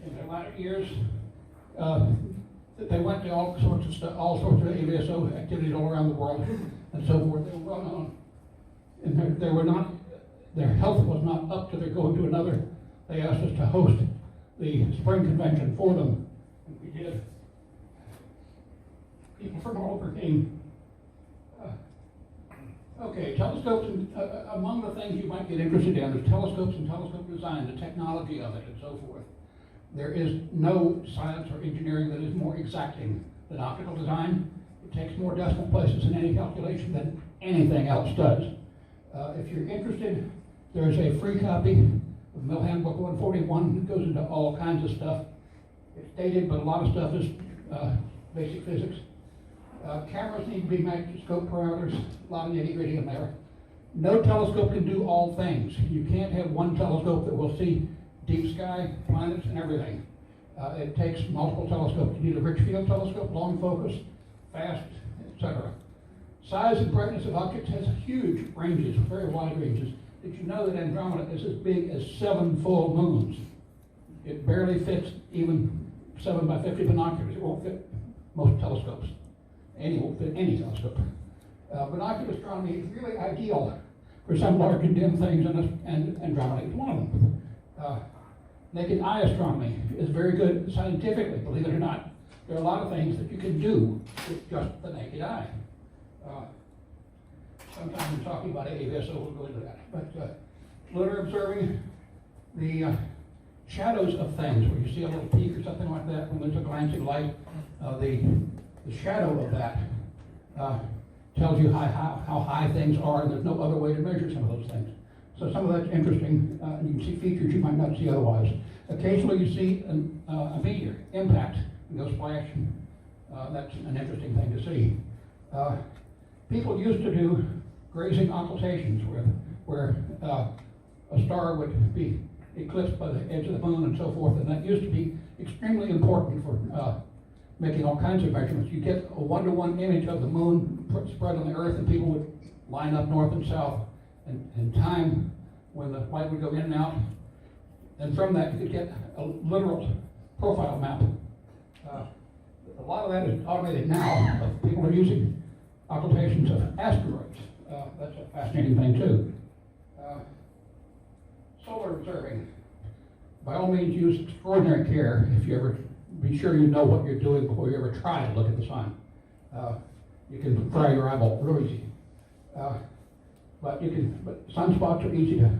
In their latter years, They went to all sorts of stuff, all sorts of AVSO activities all around the world and so forth. They were well known. And they were not, their health was not up to their going to another. They asked us to host the spring convention for them, and we did. People from all over came. Okay, telescopes, and, among the things you might get interested in is telescopes and telescope design, the technology of it and so forth. There is no science or engineering that is more exacting than optical design. It takes more decimal places in any calculation than anything else does. If you're interested, there's a free copy of Mill Handbook 141 that goes into all kinds of stuff. It's dated, but a lot of stuff is basic physics. Cameras need to be microscope parameters, a lot of nitty-gritty in there. No telescope can do all things. You can't have one telescope that will see deep sky, planets, and everything. It takes multiple telescopes. You need a rich field telescope, long focus, fast, etc. Size and brightness of objects has huge ranges, very wide ranges. Did you know that Andromeda is as big as 7 full moons? It barely fits even 7 by 50 binoculars. It won't fit most telescopes. And it won't fit any telescope. Binocular astronomy is really ideal for some large and dim things, and Andromeda is one of them. Naked eye astronomy is very good scientifically, believe it or not. There are a lot of things that you can do with just the naked eye. Sometime we're talking about AVSO, we'll go into that. But lunar observing, the shadows of things, where you see a little peak or something like that, when there's a glancing light, the shadow of that tells you how high things are, and there's no other way to measure some of those things. So some of that's interesting. You can see features you might not see otherwise. Occasionally you see a meteor impact and go splash. That's an interesting thing to see. People used to do grazing occultations where a star would be eclipsed by the edge of the moon and so forth, and that used to be extremely important for making all kinds of measurements. You get a one-to-one image of the moon spread on the earth, and people would line up north and south and time when the light would go in and out. And from that, you could get a literal profile map. A lot of that is automated now, but people are using occultations of asteroids. That's a fascinating thing, too. Solar observing. By all means, use extraordinary care if you ever be sure you know what you're doing before you ever try to look at the sun. You can fry your eyeball real easy. But sunspots are easy to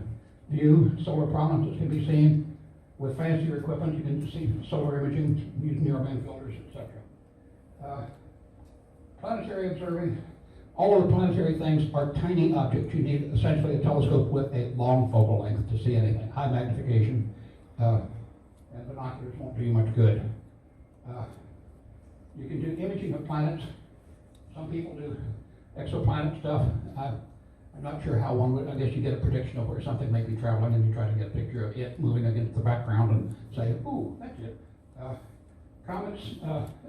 view. Solar prominences can be seen. With fancier equipment, you can see solar imaging using Neuroman filters, etc. Planetary observing. All of the planetary things are tiny objects. You need essentially a telescope with a long focal length to see anything. High magnification, and binoculars won't do you much good. You can do imaging of planets. Some people do exoplanet stuff. I'm not sure how one would, I guess you get a prediction of where something may be traveling, and you try to get a picture of it moving against the background and say, ooh, that's it. Comets,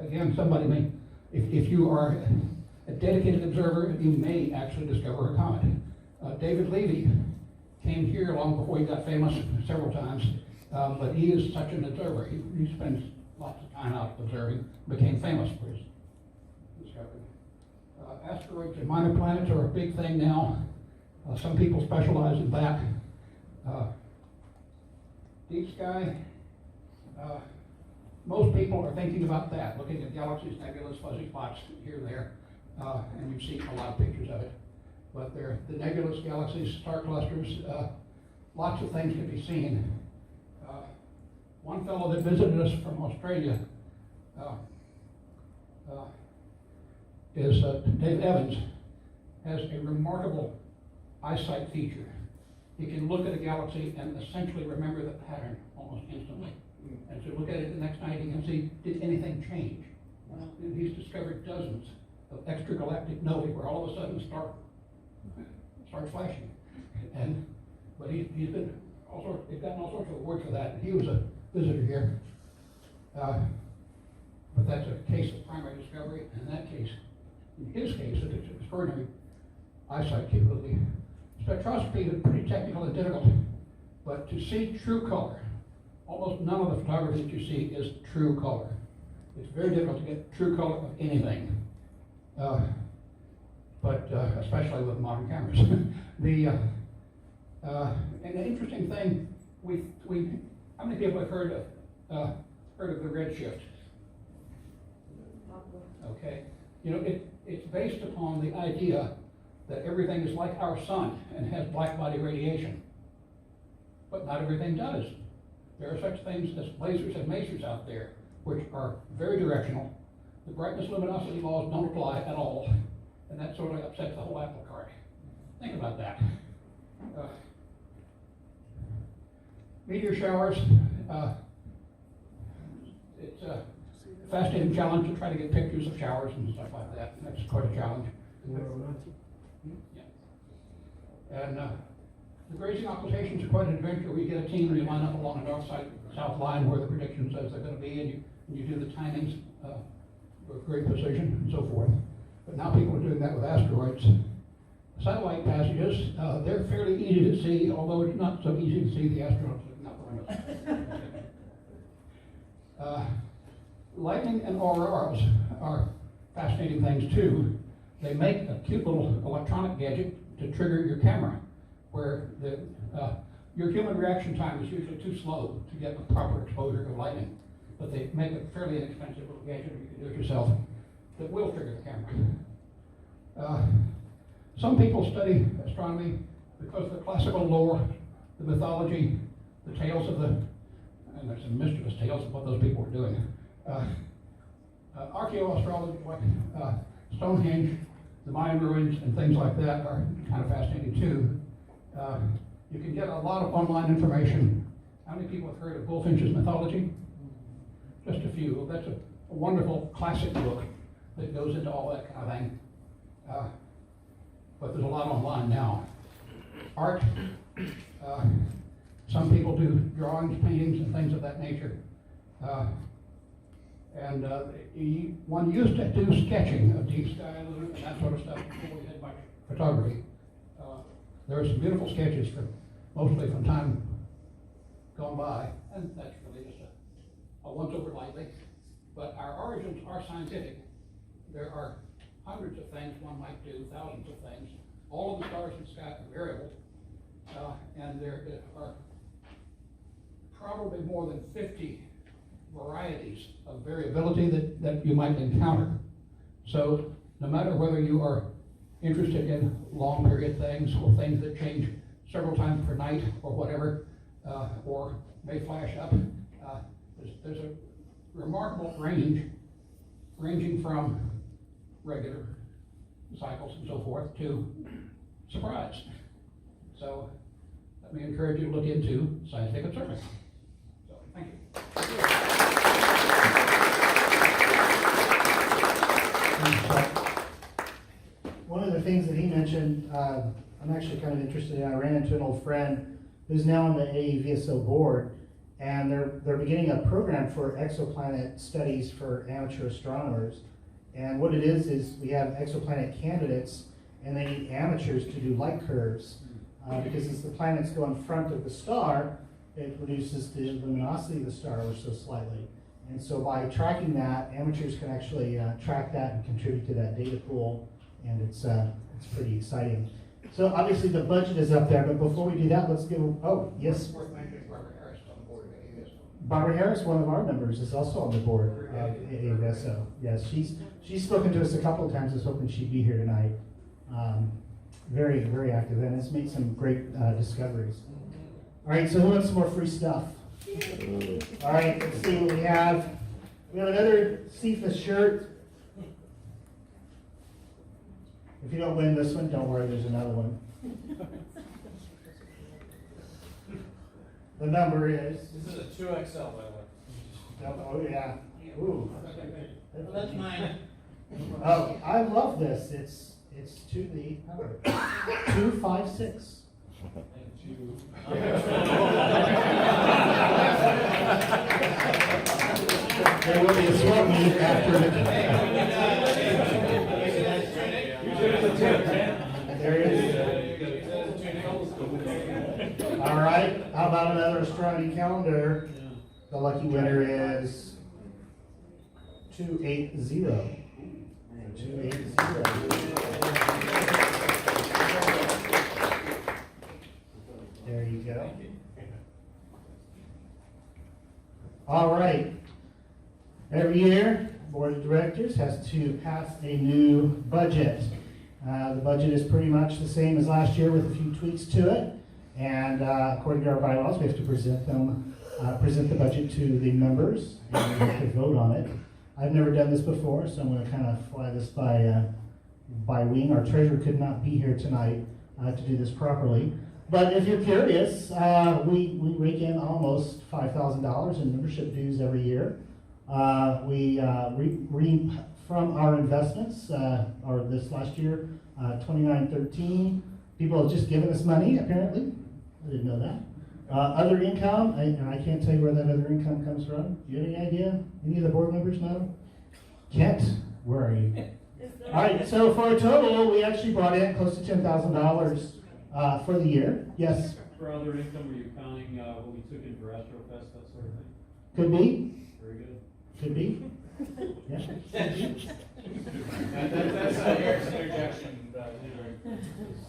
again, somebody may, if you are a dedicated observer, you may actually discover a comet. David Levy came here long before he got famous several times, but he is such an observer. He spends lots of time out observing, became famous for his discovery. Asteroids and minor planets are a big thing now. Some people specialize in that. Deep sky, most people are thinking about that, looking at galaxies, nebulas, fuzzy spots here and there, and you see a lot of pictures of it. But they're the nebulous galaxies, star clusters, lots of things can be seen. One fellow that visited us from Australia is Dave Evans, has a remarkable eyesight feature. He can look at a galaxy and essentially remember the pattern almost instantly. And so look at it the next night, he can see, did anything change? And he's discovered dozens of extragalactic novae where all of a sudden starts flashing. But he's been they've gotten all sorts of awards for that. He was a visitor here. But that's a case of primary discovery. In that case, in his case, it's extraordinary eyesight capability. Spectroscopy is pretty technical and difficult, but to see true color, almost none of the photography that you see is true color. It's very difficult to get true color of anything. But especially with modern cameras. And the interesting thing, how many people have heard of the redshift? Okay, you know, it's based upon the idea that everything is like our sun and has black body radiation, but not everything does. There are such things as lasers and masers out there, which are very directional. The brightness luminosity laws don't apply at all, and that sort of upsets the whole apple cart. Think about that. Meteor showers, it's a fascinating challenge to try to get pictures of showers and stuff like that. That's quite a challenge. Yeah. And the grazing occultations are quite an adventure. We get a team and you line up along the north-south line where the prediction says they're going to be, and you do the timings with great precision and so forth. But now people are doing that with asteroids. Satellite passages, they're fairly easy to see, although it's not so easy to see the astronauts looking out the windows. Lightning and auroras are fascinating things too. They make a cute little electronic gadget to trigger your camera, where your human reaction time is usually too slow to get a proper exposure of lightning. But they make a fairly inexpensive little gadget, you can do it yourself, that will trigger the camera. Some people study astronomy because the classical lore, the mythology, the tales of and there's some mischievous tales of what those people were doing. Archaeoastrology, like Stonehenge, the Mayan ruins, and things like that are kind of fascinating too. You can get a lot of online information. How many people have heard of Bullfinch's mythology? Just a few. That's a wonderful classic book that goes into all that kind of thing. But there's a lot online now. Art, some people do drawings, paintings, and things of that nature. One used to do sketching of deep sky and that sort of stuff before we had much photography. There are some beautiful sketches mostly from time gone by, and that's really just a once over lightly. But our origins are scientific. There are hundreds of things one might do, thousands of things. All of the stars in the sky are variable, and there are probably more than 50 varieties of variability that you might encounter. So no matter whether you are interested in long period things or things that change several times per night or whatever, or may flash up, there's a remarkable range, ranging from regular cycles and so forth to surprise. So let me encourage you to look into scientific observing. So thank you. One of the things that he mentioned, I'm actually kind of interested in. I ran into an old friend who's now on the AEVSO board, and they're beginning a program for exoplanet studies for amateur astronomers. And what it is we have exoplanet candidates, and they need amateurs to do light curves, because as the planets go in front of the star, it reduces the luminosity of the star ever so slightly. And so by tracking that, amateurs can actually track that and contribute to that data pool, and it's pretty exciting. So obviously the budget is up there, but before we do that, let's give, oh, yes. Barbara Harris, one of our members, is also on the board of AEVSO. Yes, she's spoken to us a couple of times. I was hoping she'd be here tonight. Very, very active, and has made some great discoveries. All right, so who wants some more free stuff? All right, let's see what we have. We have another CFAS shirt. If you don't win this one, don't worry, there's another one. The number is? This is a 2XL, by the way. Oh, yeah. Ooh. That's mine. Oh, I love this. It's to the number 256. There will be a swap meet after There is. All right. How about another astronomy calendar? The lucky winner is 280. 280. There you go. All right. Every year, Board of Directors has to pass a new budget. The budget is pretty much the same as last year with a few tweaks to it. And according to our bylaws, we have to present the budget to the members and we have to vote on it. I've never done this before, so I'm going to kind of fly this by wing. Our treasurer could not be here tonight to do this properly. But if you're curious, we rake in almost $5,000 in membership dues every year. We reap from our investments, or this last year, 2913. People have just given us money, apparently. I didn't know that. Other income, and I can't tell you where that other income comes from. Do you have any idea? Any of the board members know? Kent, where are you? All right, so for a total, we actually brought in close to $10,000 for the year. Yes? For other income, were you counting what we took in for Astrofest, that sort of thing? Could be. Very good. Could be. Yeah. That's Eric's interjection.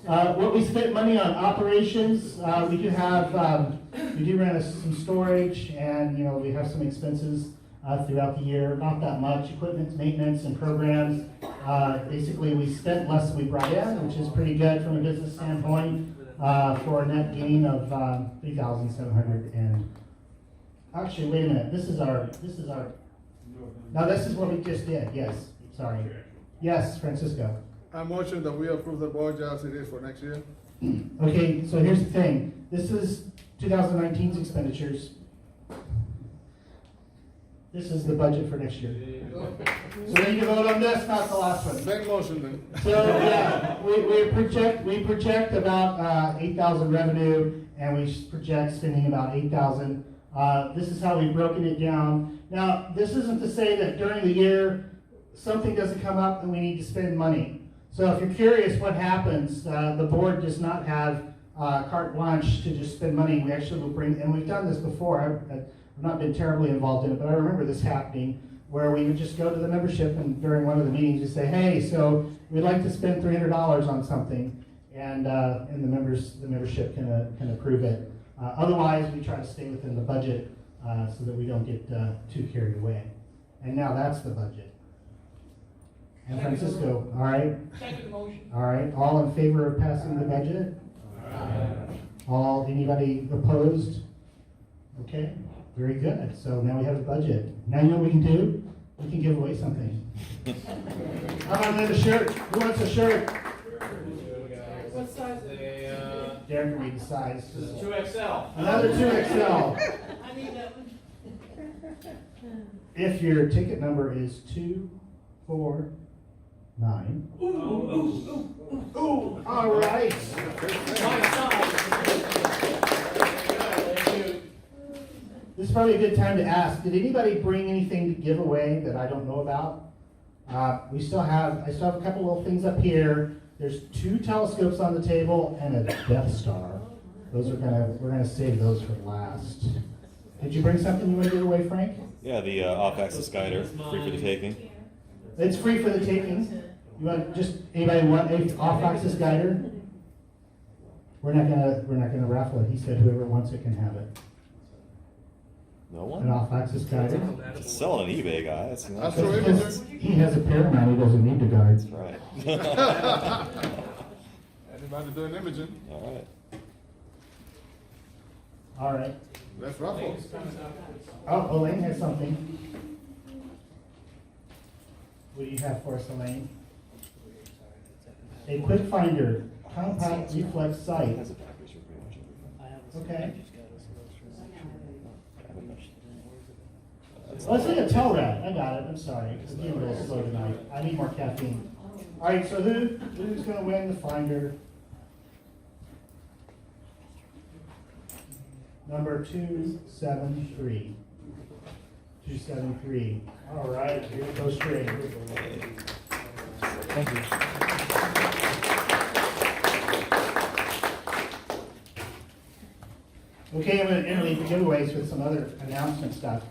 What we spent money on operations, we do have, we do rent some storage, and we have some expenses throughout the year. Not that much. Equipment maintenance and programs. Basically, we spent less than we brought in, which is pretty good from a business standpoint. For a net gain of 3,700. And actually, wait a minute. This is our. Now this is what we just did. Yes. Sorry. Yes, Francisco. I motion that we approve the budget as it is for next year. Okay, so here's the thing. This is 2019's expenditures. This is the budget for next year. So we need to vote on this, not the last one. Same motion then. So yeah, we project about 8,000 revenue, and we project spending about 8,000. This is how we've broken it down. Now, this isn't to say that during the year something doesn't come up and we need to spend money. So if you're curious what happens, the board does not have carte blanche to just spend money. We actually will bring, and we've done this before. I've not been terribly involved in it, but I remember this happening where we would just go to the membership and during one of the meetings we say, hey, so we'd like to spend $300 on something, and the membership can approve it. Otherwise, we try to stay within the budget so that we don't get too carried away. And now that's the budget. And Francisco, all right? Second motion. All right, all in favor of passing the budget? Anybody opposed? Okay, very good. So now we have a budget. Now you know what we can do? We can give away something. How about another shirt? Who wants a shirt? What size is it? Darren can read the size. This is 2XL. Another 2XL. I need that one. If your ticket number is 249. Ooh, all right. This is probably a good time to ask, did anybody bring anything to give away that I don't know about? I still have a couple little things up here. There's 2 telescopes on the table and a Death Star. We're gonna save those for last. Did you bring something you want to give away, Frank? Yeah, the off-axis guider, free for the taking. It's free for the taking. You want anybody want a off-axis guider? We're not gonna raffle it. He said whoever wants it can have it. No An one? off-axis guider. It's selling on eBay, guys. Because he has a Paramount, he doesn't need the guides. That's right. Anybody doing imaging? All right. All right. Let's raffle. Oh, Elaine has something. What do you have for us, Elaine? A quick finder, compact reflex sight. Okay. Oh, it's like a tell rat. I got it. I'm sorry. It's getting a little slow tonight. I need more caffeine. All right. So who's going to win the finder? Number 273. 273. All right. Here it goes straight. Thank you. Okay, I'm going to interleave the giveaways with some other announcement stuff.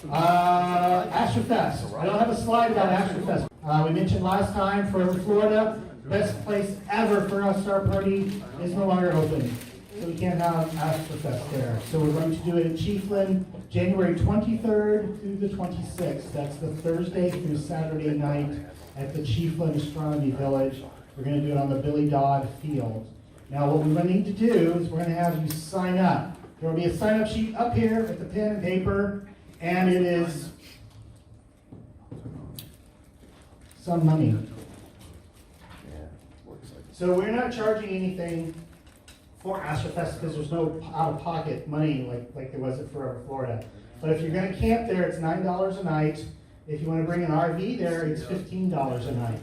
Astrofest. I don't have a slide about Astrofest. We mentioned last time for Florida, best place ever for a star party is no longer open. So we can't have Astrofest there. So we're going to do it in Chiefland, January 23rd through the 26th. That's the Thursday through Saturday night at the Chiefland Astronomy Village. We're going to do it on the Billy Dodd Field. Now what we're going to need to do is we're going to have you sign up. There will be a sign-up sheet up here with the pen and paper, and it is some money. So we're not charging anything for Astrofest because there's no out-of-pocket money like there was at Forever Florida. But if you're going to camp there, it's $9 a night. If you want to bring an RV there, it's $15 a night.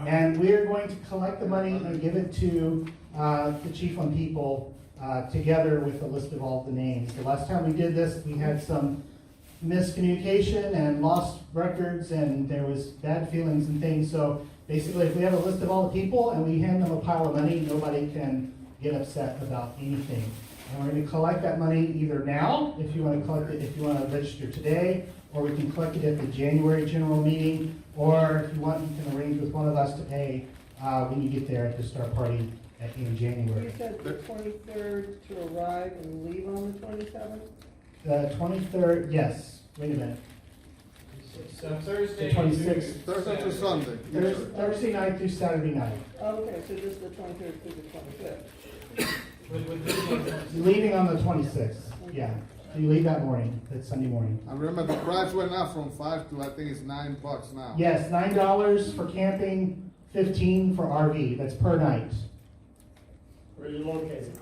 And we're going to collect the money and give it to the Chiefland people together with a list of all the names. The last time we did this, we had some miscommunication and lost records, and there was bad feelings and things. So basically, if we have a list of all the people and we hand them a pile of money, nobody can get upset about anything. And we're going to collect that money either now, if you want to collect it, if you want to register today, or we can collect it at the January general meeting, or if you want, you can arrange with one of us to pay when you get there at the star party in January. You said the 23rd to arrive and leave on the 27th? The 23rd, yes. Wait a minute. So Thursday. The 26th. Thursday to Sunday. Thursday night through Saturday night. Okay, so just the 23rd through the 25th. You're leaving on the 26th. Yeah. So you leave that morning. That's Sunday morning. I remember the price went up from 5 to I think it's $9 now. Yes, $9 for camping, $15 for RV. That's per night. Where are you located?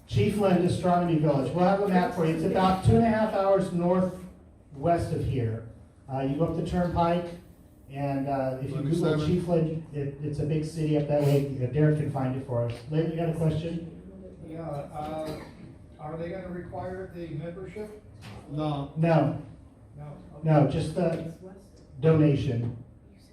Chiefland Astronomy Village. We'll have a map for you. It's about 2.5 hours northwest of here. You go up the turnpike, and if you Google 27. Chiefland, it's a big city up that way. Derek can find it for us. Lynn, you got a question? Yeah, are they gonna require the membership? No. No, No. no, just the donation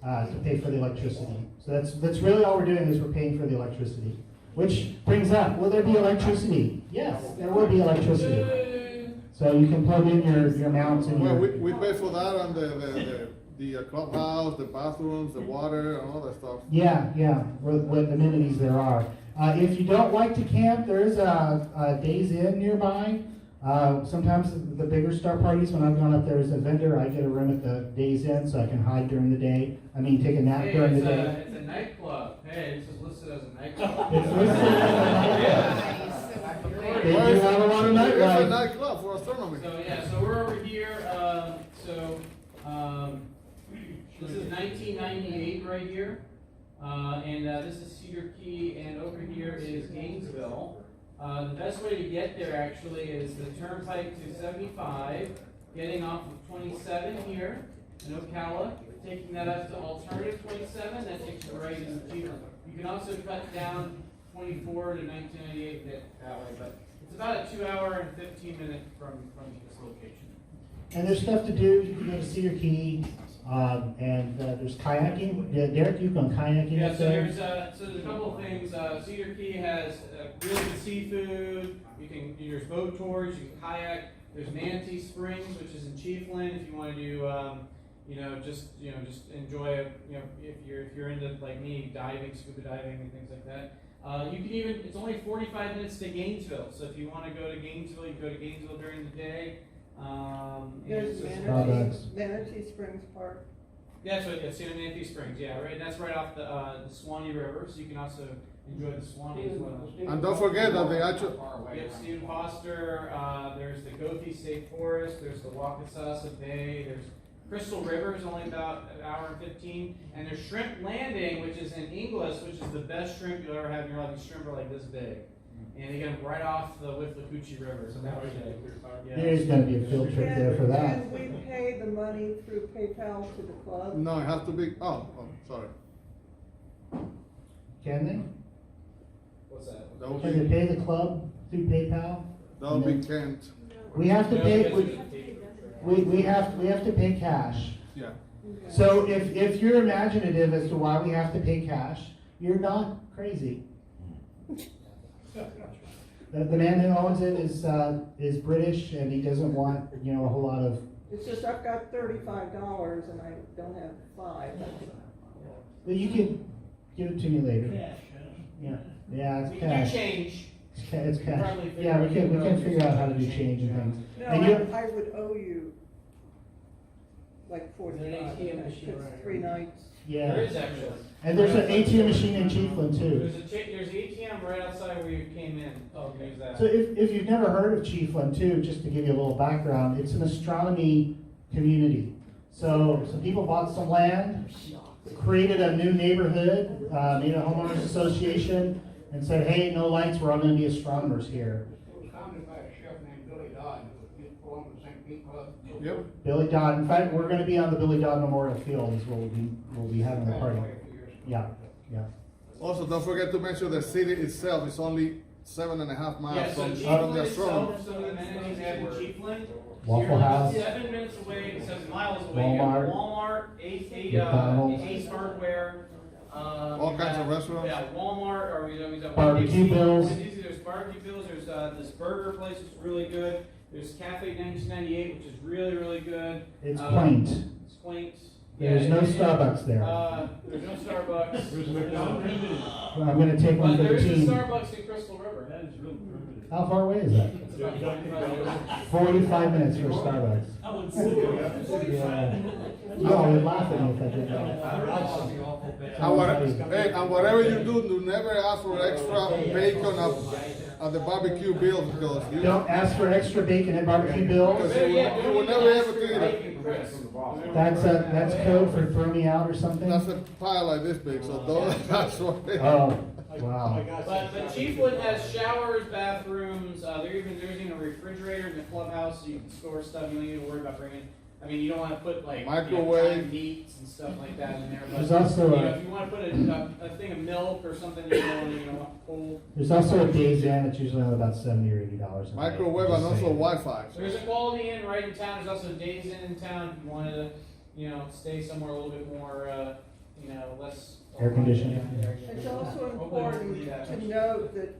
to pay for the electricity. So that's really all we're doing is we're paying for the electricity. Which brings up, will there be electricity? Yes, there will be electricity. So you can plug in your mounts and Well, your... we pay for that on the clubhouse, the bathrooms, the water, and all that stuff. Yeah, what amenities there are. If you don't like to camp, there is a Days Inn nearby. Sometimes the bigger star parties, when I've gone up there as a vendor, I get a room at the Days Inn so I can hide during the day. I mean, take a nap during the day. It's a nightclub. Hey, this is listed as a nightclub. It's listed as a nightclub. They do have a lot of It's a nightlife. nightclub for astronomy. So yeah, so we're over here. This is 1998 right here, and this is Cedar Key, and over here is Gainesville. The best way to get there actually is the turnpike to 75, getting off of 27 here in Ocala, taking that up to alternative 27, that takes you right into Chiefland. You can also cut down 24 to 1998 that way, but it's about a 2-hour and 15-minute from this location. And there's stuff to do. You can go to Cedar Key, and there's kayaking. Derek, you've gone kayaking Yeah, up so there? there's a couple of things. Cedar Key has really good seafood. There's boat tours. You can kayak. There's Manatee Springs, which is in Chiefland. If you want to do, just enjoy it. If you're into like me, diving, scuba diving, and things like that. You can even. It's only 45 minutes to Gainesville. So if you want to go to Gainesville, you can go to Gainesville during the day. There's Manatee Springs Park. Yeah, that's right. It's in Manatee Springs. Yeah, right. That's right off the Swanee River, so you can also enjoy the Swanee as well. And don't forget that they actually... Yep, Stephen Foster. There's the Gothi State Forest. There's the Wakasasa Bay. There's Crystal River is only about an hour and 15, and there's Shrimp Landing, which is in Inglis, which is the best shrimp you'll ever have in your life. These shrimp are like this big. And you get them right off the Withlacoochee River. So that was There's going to be a field trip there for that. Can we pay the money through PayPal to the club? No, it has to be... Oh, sorry. Can they? What's that? That would Can they be, pay the club through PayPal? that would be Kent. We have to pay. We have to pay cash. Yeah. So if you're imaginative as to why we have to pay cash, you're not crazy. The man who owns it is British, and he doesn't want, a whole lot of. It's just I've got $35 and I don't have $5. But you can give it to me later. Yeah, it's We cash. do change. It's cash. Probably figure Yeah, we out can your figure out how to do change and things. No, And you, I would owe you like 45. It's 3 nights. yeah. There is actually. And there's an ATM machine in Chiefland too. There's an ATM right outside where you came in. Oh, use that. So if you've never heard of Chiefland too, just to give you a little background, it's an astronomy community. So some people bought some land, created a new neighborhood, made a homeowners association, and said, hey, no lights, we're all going to be astronomers here. It was founded by a chef named Billy Dodd, who belonged to the St. Pete Club. Yep. Billy Dodd. In fact, we're going to be on the Billy Dodd Memorial Field is where we'll be having the party. Yeah, yeah. Also, don't forget to mention the city itself is only 7.5 miles Yeah, so from Chiefland the astronomy. itself, some of the amenities they have in Chiefland. Waffle you're about House. 7 minutes away, 7 miles away. Walmart. You have Walmart, McDonald's. Ace Hardware. All kinds of restaurants. Yeah, Walmart, or we have Barbecue Bills. There's Barbecue Bills. There's this burger place which is really good. There's Cafe 1998, which is really, really good. It's quaint. It's quaint. There's no Starbucks there. There's no Starbucks. There's a McDonald's. I'm going to take one But for there the is a team. Starbucks in Crystal River. That is real primitive. How far away is that? It's about 45 minutes. 45 minutes for Starbucks. I would say. Yeah. No, I would laugh at me if I did that. And whatever you do never ask for extra bacon at the barbecue bill because you Don't ask for extra bacon at Barbecue Bills. you will never ever do it. That's code for throw me out or something? That's a pile like this big, so don't ask for it. Oh, wow. But Chiefland has showers, bathrooms. There's even a refrigerator in the clubhouse, so you can store stuff. You don't need to worry about bringing. I mean, you don't want to put like Microwave. canned meats and stuff like that in there. But There's also a- if you want to put a thing of milk or something, you don't want cold. There's also a Days Inn that's usually only about $70 or $80 a night. Microwave Just and also saying. Wi-Fi. There's a Quality Inn right in town. There's also a Days Inn in town if you wanted to, stay somewhere a little bit more, less Air conditioning. It's also important to note that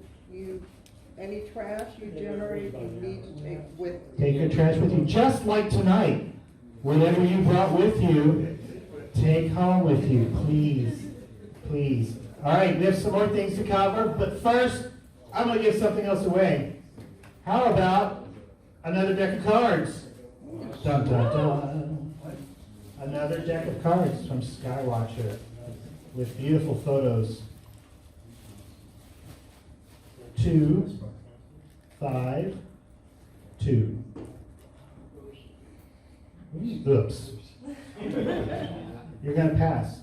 any trash you generate, you need to take with you. Take your trash with you, just like tonight. Whatever you brought with you, take home with you, please, please. All right, we have some more things to cover, but first, I'm going to give something else away. How about another deck of cards? Dun, dun, dun. Another deck of cards from Skywatcher with beautiful photos. 2, 5, 2. Oops. You're going to pass.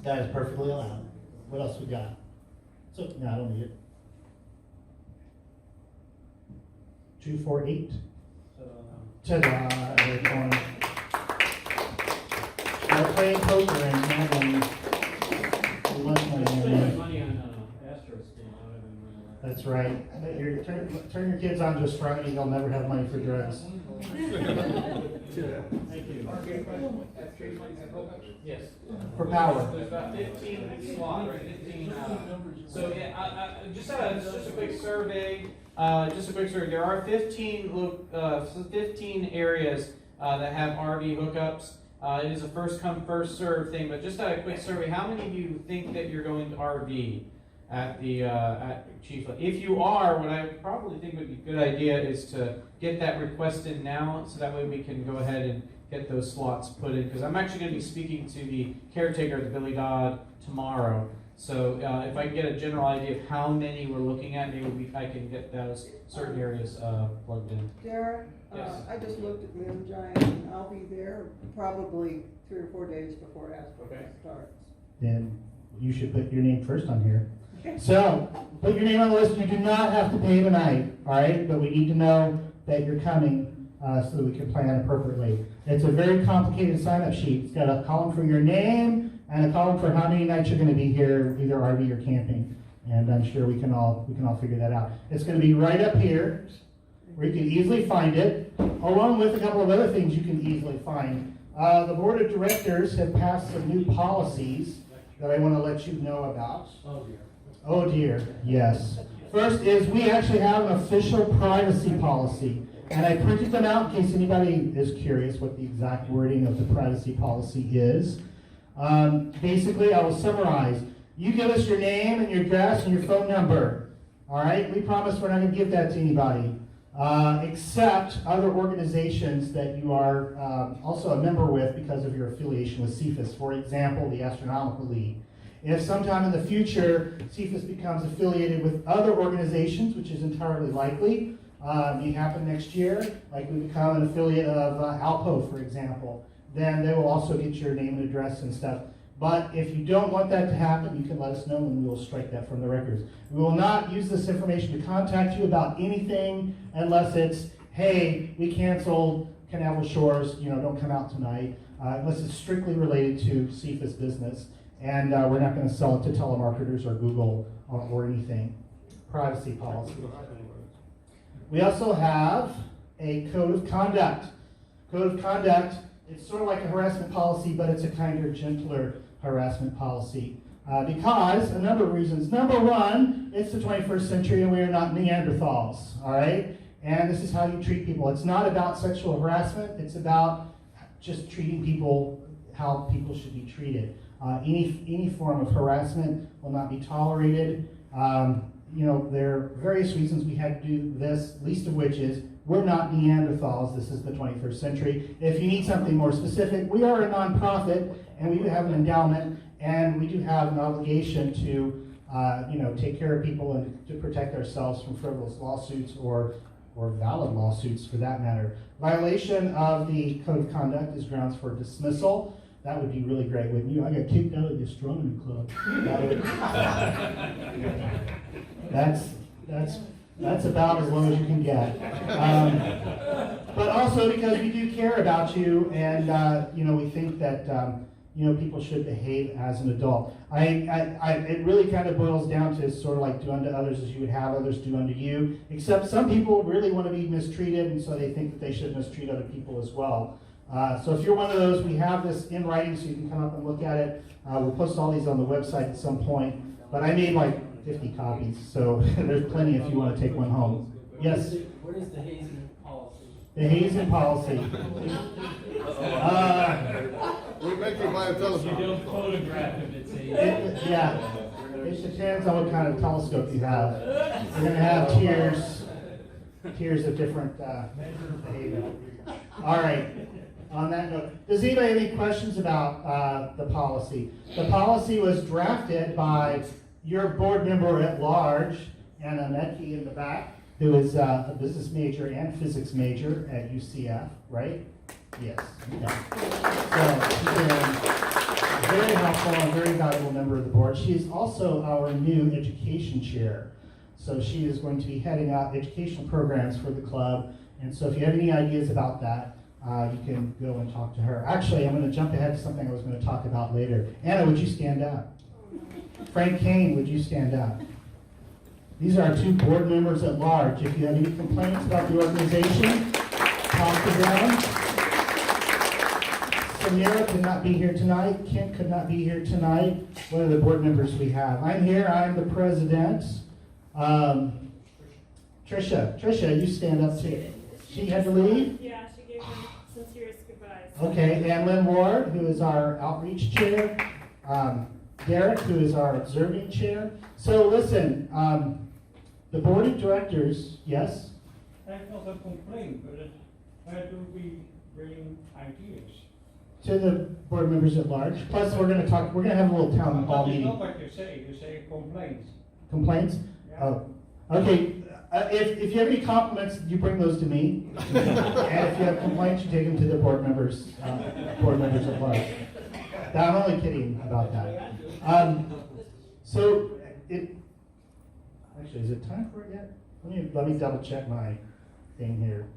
That is perfectly allowed. What else we got? So, no, I don't need it. 2, 4, 8. Ta-da! They're going. We're playing poker and having lunch money. Money on Astros game. That's right. Turn your kids on to astronomy, they'll never have money for drugs. Thank you. Yes. For power. There's about 15 slots, right? 15. So yeah, just a quick survey. There are 15 areas that have RV hookups. It is a first come first serve thing. But just a quick survey. How many of you think that you're going to RV at Chiefland? If you are, what I probably think would be a good idea is to get that request in now, so that way we can go ahead and get those slots put in. Because I'm actually going to be speaking to the caretaker at the Billy Dodd tomorrow. So if I can get a general idea of how many we're looking at, maybe I can get those certain areas plugged in. Derek, Yes. I just looked at Moon Giant, and I'll be there probably 3 or 4 days before Astrofest starts. Then you should put your name first on here. So, put your name on the list. You do not have to pay tonight, all right? But we need to know that you're coming so that we can plan appropriately. It's a very complicated sign-up sheet. It's got a column for your name and a column for how many nights you're going to be here, either RV or camping. And I'm sure we can all figure that out. It's going to be right up here, where you can easily find it, along with a couple of other things you can easily find. The board of directors have passed some new policies that I want to let you know about. Oh dear, yes. First is we actually have an official privacy policy. And I printed them out in case anybody is curious what the exact wording of the privacy policy is. Basically, I will summarize. You give us your name and your address and your phone number. All right? We promise we're not going to give that to anybody. Except other organizations that you are also a member with because of your affiliation with CFAS. For example, the Astronomical League. If sometime in the future CFAS becomes affiliated with other organizations, which is entirely likely, may happen next year, like we become an affiliate of Alpo, for example, then they will also get your name and address and stuff. But if you don't want that to happen, you can let us know and we will strike that from the records. We will not use this information to contact you about anything unless it's, hey, we canceled Canaveral Shores, don't come out tonight, unless it's strictly related to CFAS business. And we're not going to sell it to telemarketers or Google or anything. Privacy policy. We also have a code of conduct. Code of conduct, it's sort of like a harassment policy, but it's a kinder, gentler harassment policy. Because a number of reasons. Number one, it's the 21st century and we are not Neanderthals, all right? And this is how you treat people. It's not about sexual harassment, it's about just treating people how people should be treated. Any form of harassment will not be tolerated. There are various reasons we had to do this, least of which is we're not Neanderthals. This is the 21st century. If you need something more specific, we are a nonprofit, and we do have an endowment, and we do have an obligation to, take care of people and to protect ourselves from frivolous lawsuits or valid lawsuits, for that matter. Violation of the code of conduct is grounds for dismissal. That would be really great, wouldn't you? I got kicked out of the astronomy club. That's about as low as you can get. But also because we do care about you, and we think that people should behave as an adult. It really kind of boils down to sort of like do unto others as you would have others do unto you. Except some people really want to be mistreated, and so they think that they should mistreat other people as well. So if you're one of those, we have this in writing so you can come up and look at it. We'll post all these on the website at some point. But I made like 50 copies, so there's plenty if you want to take one home. Yes? What is the hazing policy? The hazing policy. We make you buy a telephone. You don't photograph if it's hazing. Yeah. It depends on what kind of telescope you have. You're going to have tiers of different behavior. All right. On that note, does anybody have any questions about the policy? The policy was drafted by your board member at large, Anna Metke in the back, who is a business major and physics major at UCF, right? Yes. Okay. So she's been very helpful and very valuable member of the board. She is also our new education chair. So she is going to be heading out educational programs for the club. And so if you have any ideas about that, you can go and talk to her. Actually, I'm going to jump ahead to something I was going to talk about later. Anna, would you stand up? Frank Kane, would you stand up? These are our two board members at large. If you have any complaints about the organization, talk to them. Samira could not be here tonight. Kent could not be here tonight. What are the board members we have? I'm here. I'm the president. Trisha, you stand up too. She had to leave? Yeah, she gave her sincerest goodbyes. Okay, and Lynn Ward, who is our outreach chair. Derek, who is our observing chair. So listen, the board of directors, yes? I have a complaint, but where do we bring ideas? To the board members at large. Plus, we're going to have a little town hall meeting. That's not what you say complaints. Complaints? Yeah. Oh, okay. If you have any compliments, you bring those to me. And if you have complaints, you take them to the board members at large. Now, I'm only kidding about that. Actually, is it time for it yet? Let me double check my thing here.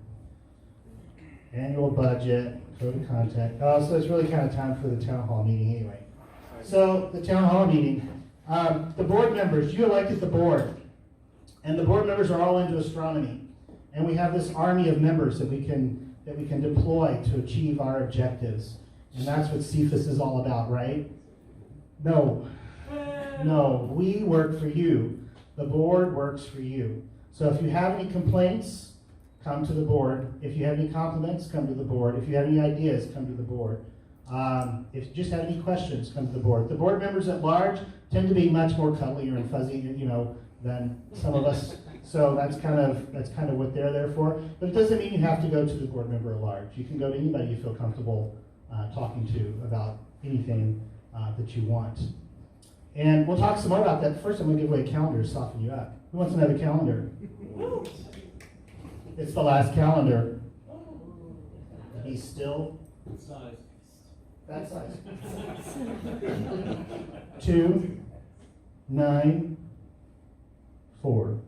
Annual budget, code of contact. Oh, so it's really kind of time for the town hall meeting anyway. So the town hall meeting, the board members, you elected the board. And the board members are all into astronomy. And we have this army of members that we can deploy to achieve our objectives. And that's what CFAS is all about, right? No. No, we work for you. The board works for you. So if you have any complaints, come to the board. If you have any compliments, come to the board. If you have any ideas, come to the board. If you just have any questions, come to the board. The board members at large tend to be much more cuddlier and fuzzy, than some of us. So that's kind of what they're there for. But it doesn't mean you have to go to the board member at large. You can go to anybody you feel comfortable talking to about anything that you want. And we'll talk some more about that. First, I'm going to give away a calendar to soften you up. Who wants another calendar? It's the last calendar. Be still. Size. That size. 2, 9, 4.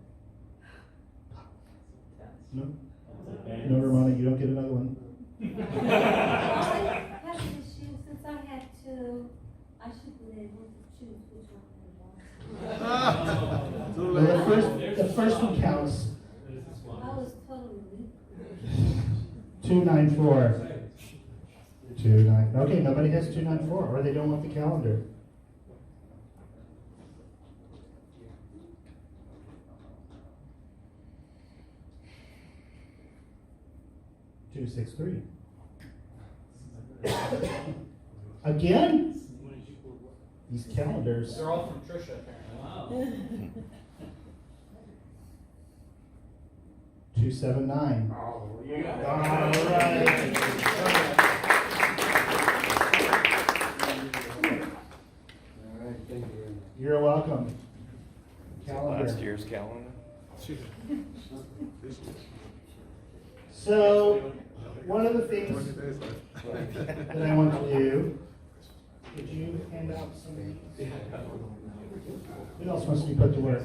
No? No, Ramona, you don't get another one. That's the shoe. Since I had two, I should be able to choose which one I want. Well, the first one counts. I was totally 2, 9, 4. 2, 9. Okay, nobody has 2, 9, 4, or they don't want the calendar. Two, 6, 3. Again? These calendars. They're all from Trisha, apparently. 2, 7, 9. Oh, All right. You're welcome. Calendar. Last year's calendar. So, one of the things that I want to do, could you hand out some of these? Who else wants to be put to work?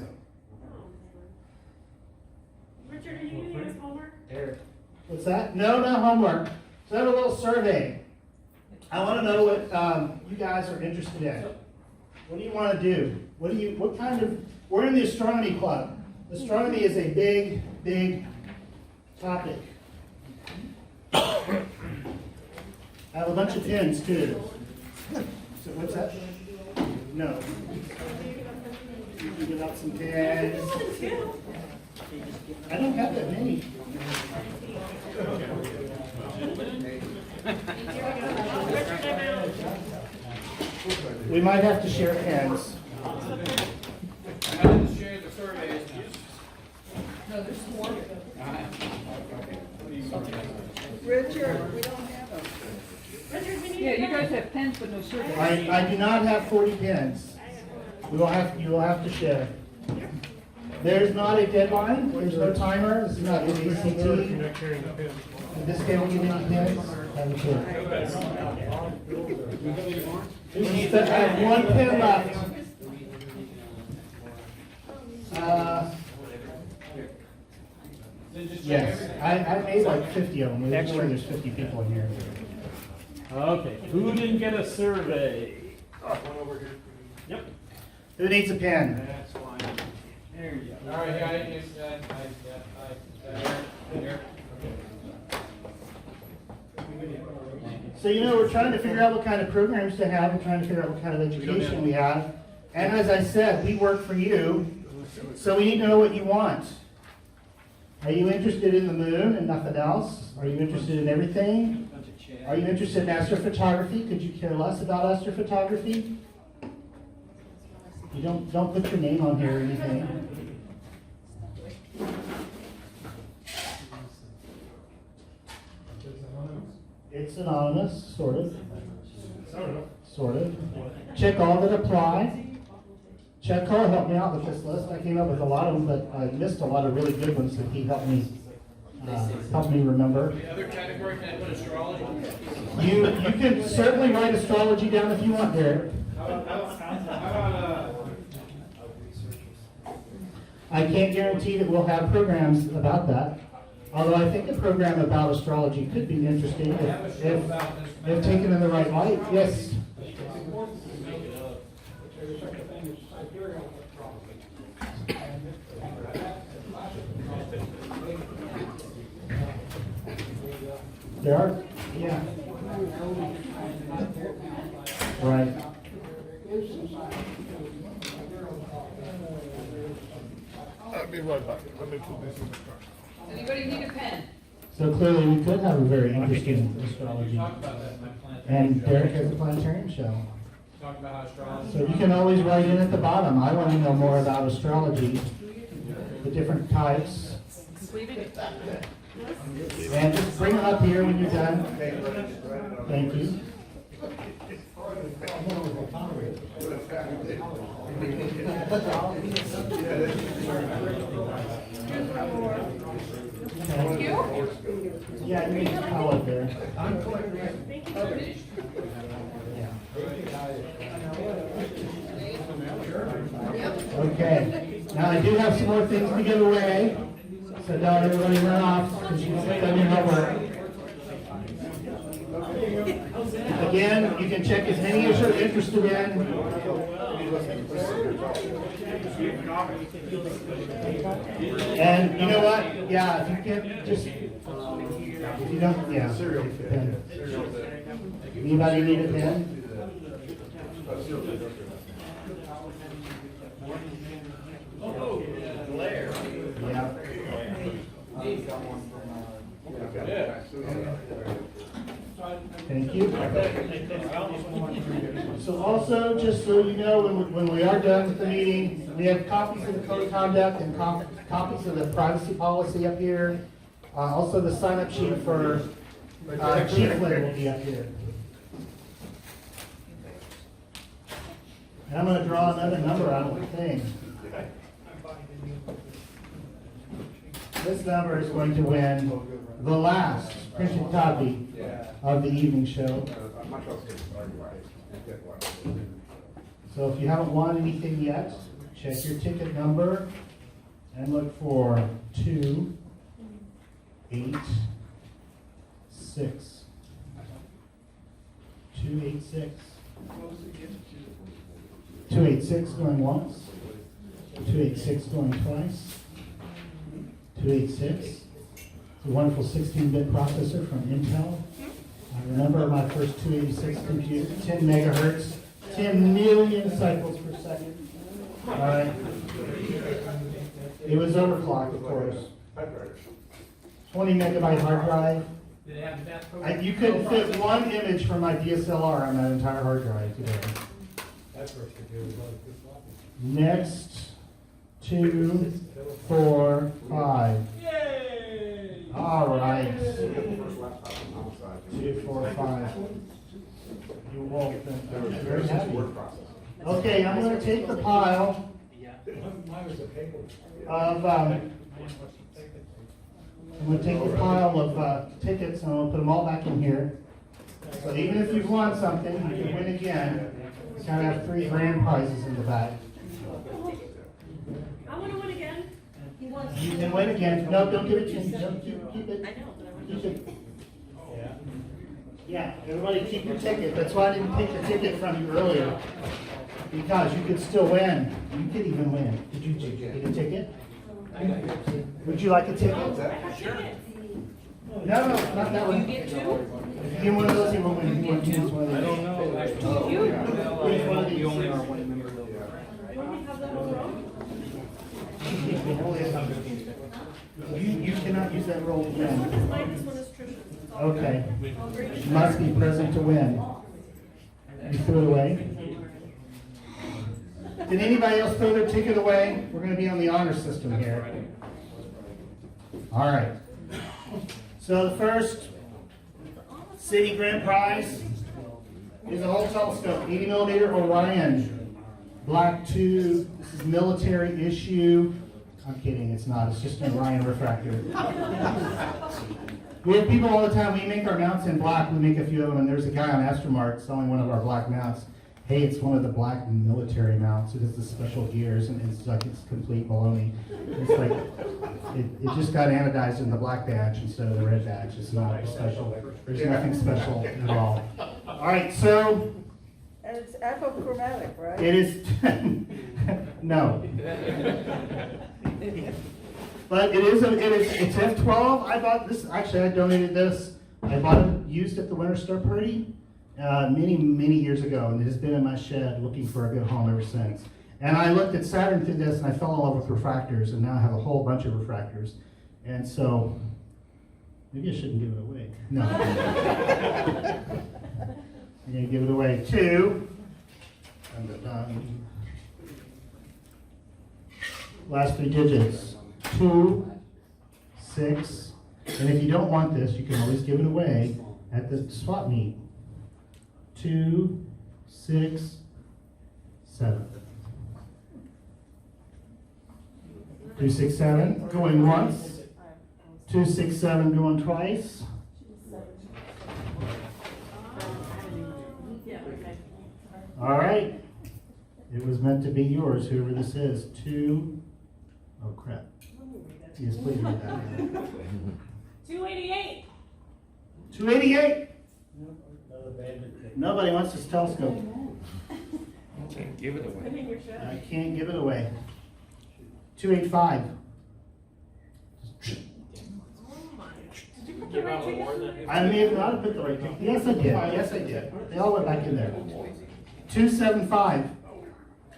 Richard, are you using this homework? Eric. What's that? No, not homework. So I have a little survey. I want to know what you guys are interested in. What do you want to do? We're in the astronomy club. Astronomy is a big, big topic. I have a bunch of pins too. So what's that? No. You can give out some pins. I don't have that many. We might have to share pens. I have to share the surveys. No, there's more. Richard, we don't have them. Richard, we need Yeah, you a guys pen. have pens, but no surveys. I do not have 40 pens. You will have to share. There's not a deadline. There's no timer. This is not ACT. This can't give any pens. Have a chair. I have one pen left. Yes, I made like 50 of them. There's no way there's 50 people in here. Okay, who didn't get a survey? Yep. Who needs a pen? That's fine. There you go. All right, guys. Here. So, we're trying to figure out what kind of programs to have. We're trying to figure out what kind of education we have. And as I said, we work for you, so we need to know what you want. Are you interested in the moon and nothing else? Are you interested in everything? Are you interested in astrophotography? Could you care less about astrophotography? You don't put your name on here or anything. It's anonymous, sort of. Sort of. Check all that apply. Chuck Cole helped me out with this list. I came up with a lot of them, but I missed a lot of really good ones that he helped me remember. The other category, can I put astrology? You can certainly write astrology down if you want, Derek. I can't guarantee that we'll have programs about that. Although I think a program about astrology could be interesting if taken in the right light. Yes. There are, yeah. Right. me right back. Let me put this in the car. Anybody need a pen? So clearly, we could have a very interesting astrology. Talk about that in my planetarium And show. Derek has a planetarium show. Talk about how astrology. So you can always write in at the bottom, I want to know more about astrology, the different types. And just bring it up here when you're done. Thank you. Thank you. Yeah, you need to call it there. Okay, now I do have some more things to give away, so don't everybody run off, because you can done your homework. Again, you can check as many as you're interested in. And you know what? Yeah, if you can just, if you don't, yeah. Pen. Anybody need a pen? Yeah. Thank you. So also, just so you know, when we are done with the meeting, we have copies of the code of conduct and copies of the privacy policy up here. Also, the sign-up sheet for Chiefland will be up here. And I'm going to draw another number out of the thing. This number is going to win the last printed copy of the evening show. So if you haven't won anything yet, check your ticket number and look for 286. 286. 286 going once. 286 going twice. 286. It's a wonderful 16-bit processor from Intel. I remember my first 286 computer, 10 megahertz, 10 million cycles per second. All right. It was overclocked, of course. 20 megabyte hard drive. You couldn't fit one image from my DSLR on that entire hard drive today. Next, 2, 4, 5. Yay! All right. 2, 4, 5. You won't think very happy. Okay, I'm going to take the pile of tickets and I'm going to put them all back in here. So even if you've won something, you can win again. We kind of have 3 grand prizes in the back. I want to win again. You can win again. No, don't give it to me. Don't keep it. I know, but I want to. Keep it. Yeah, everybody keep your ticket. That's why I didn't take the ticket from you earlier. Because you could still win. You could even win. Did you get a ticket? Would you like a ticket? Sure. No, not that one. You get 2? If you get one of those, you won't win. You won't use one of these. I don't know. Which one of these? You only are one member of the. You cannot use that roll again. This one is Trisha. Okay. Must be present to win. You threw it away? Did anybody else throw their ticket away? We're going to be on the honor system here. All right. So the first city grand prize is a whole telescope, 80 millimeter Orion, Black 2. This is military issue. I'm kidding, it's not. It's just an Orion refractor. We have people all the time. We make our mounts in black. We make a few of them, and there's a guy on Astromart selling one of our black mounts. Hey, it's one of the black military mounts. It has the special gears, and it's like it's complete baloney. It's like it just got anodized in the black badge instead of the red badge. It's not special. There's nothing special at all. All right, so. And it's apochromatic, right? It is. No. But it's F12. I bought this. Actually, I donated this. I bought it used at the Winter Star Party many years ago, and it has been in my shed looking for a good home ever since. And I looked at Saturn through this, and I fell in love with refractors, and now I have a whole bunch of refractors. And so, maybe I shouldn't give it away. No. I'm going to give it away to, last 3 digits, 2, 6, and if you don't want this, you can always give it away at the swap meet. 2, 6, 7. 2, 6, 7, going once. 2, 6, 7, going twice. All right. It was meant to be yours, whoever this is. 2, oh crap. Yes, please read that. 288. 288. Nobody wants this telescope. Can't give it away. I can't give it away. 285. I may have not put the right ticket. Yes, I did. Yes, I did. They all went back in there. 275.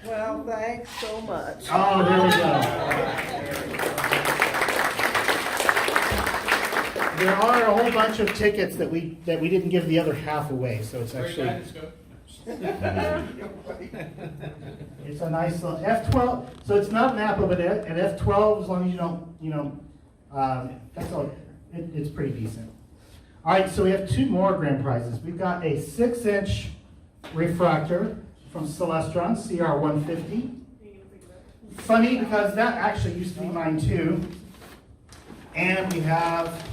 Well, thanks so much. Oh, there we go. There are a whole bunch of tickets that we didn't give the other half away, so it's actually it's a nice little F12. So it's not Napa, but at F12, as long as you don't, that's all. It's pretty decent. All right, so we have 2 more grand prizes. We've got a 6-inch refractor from Celestron, CR150. Funny, because that actually used to be mine too. And we have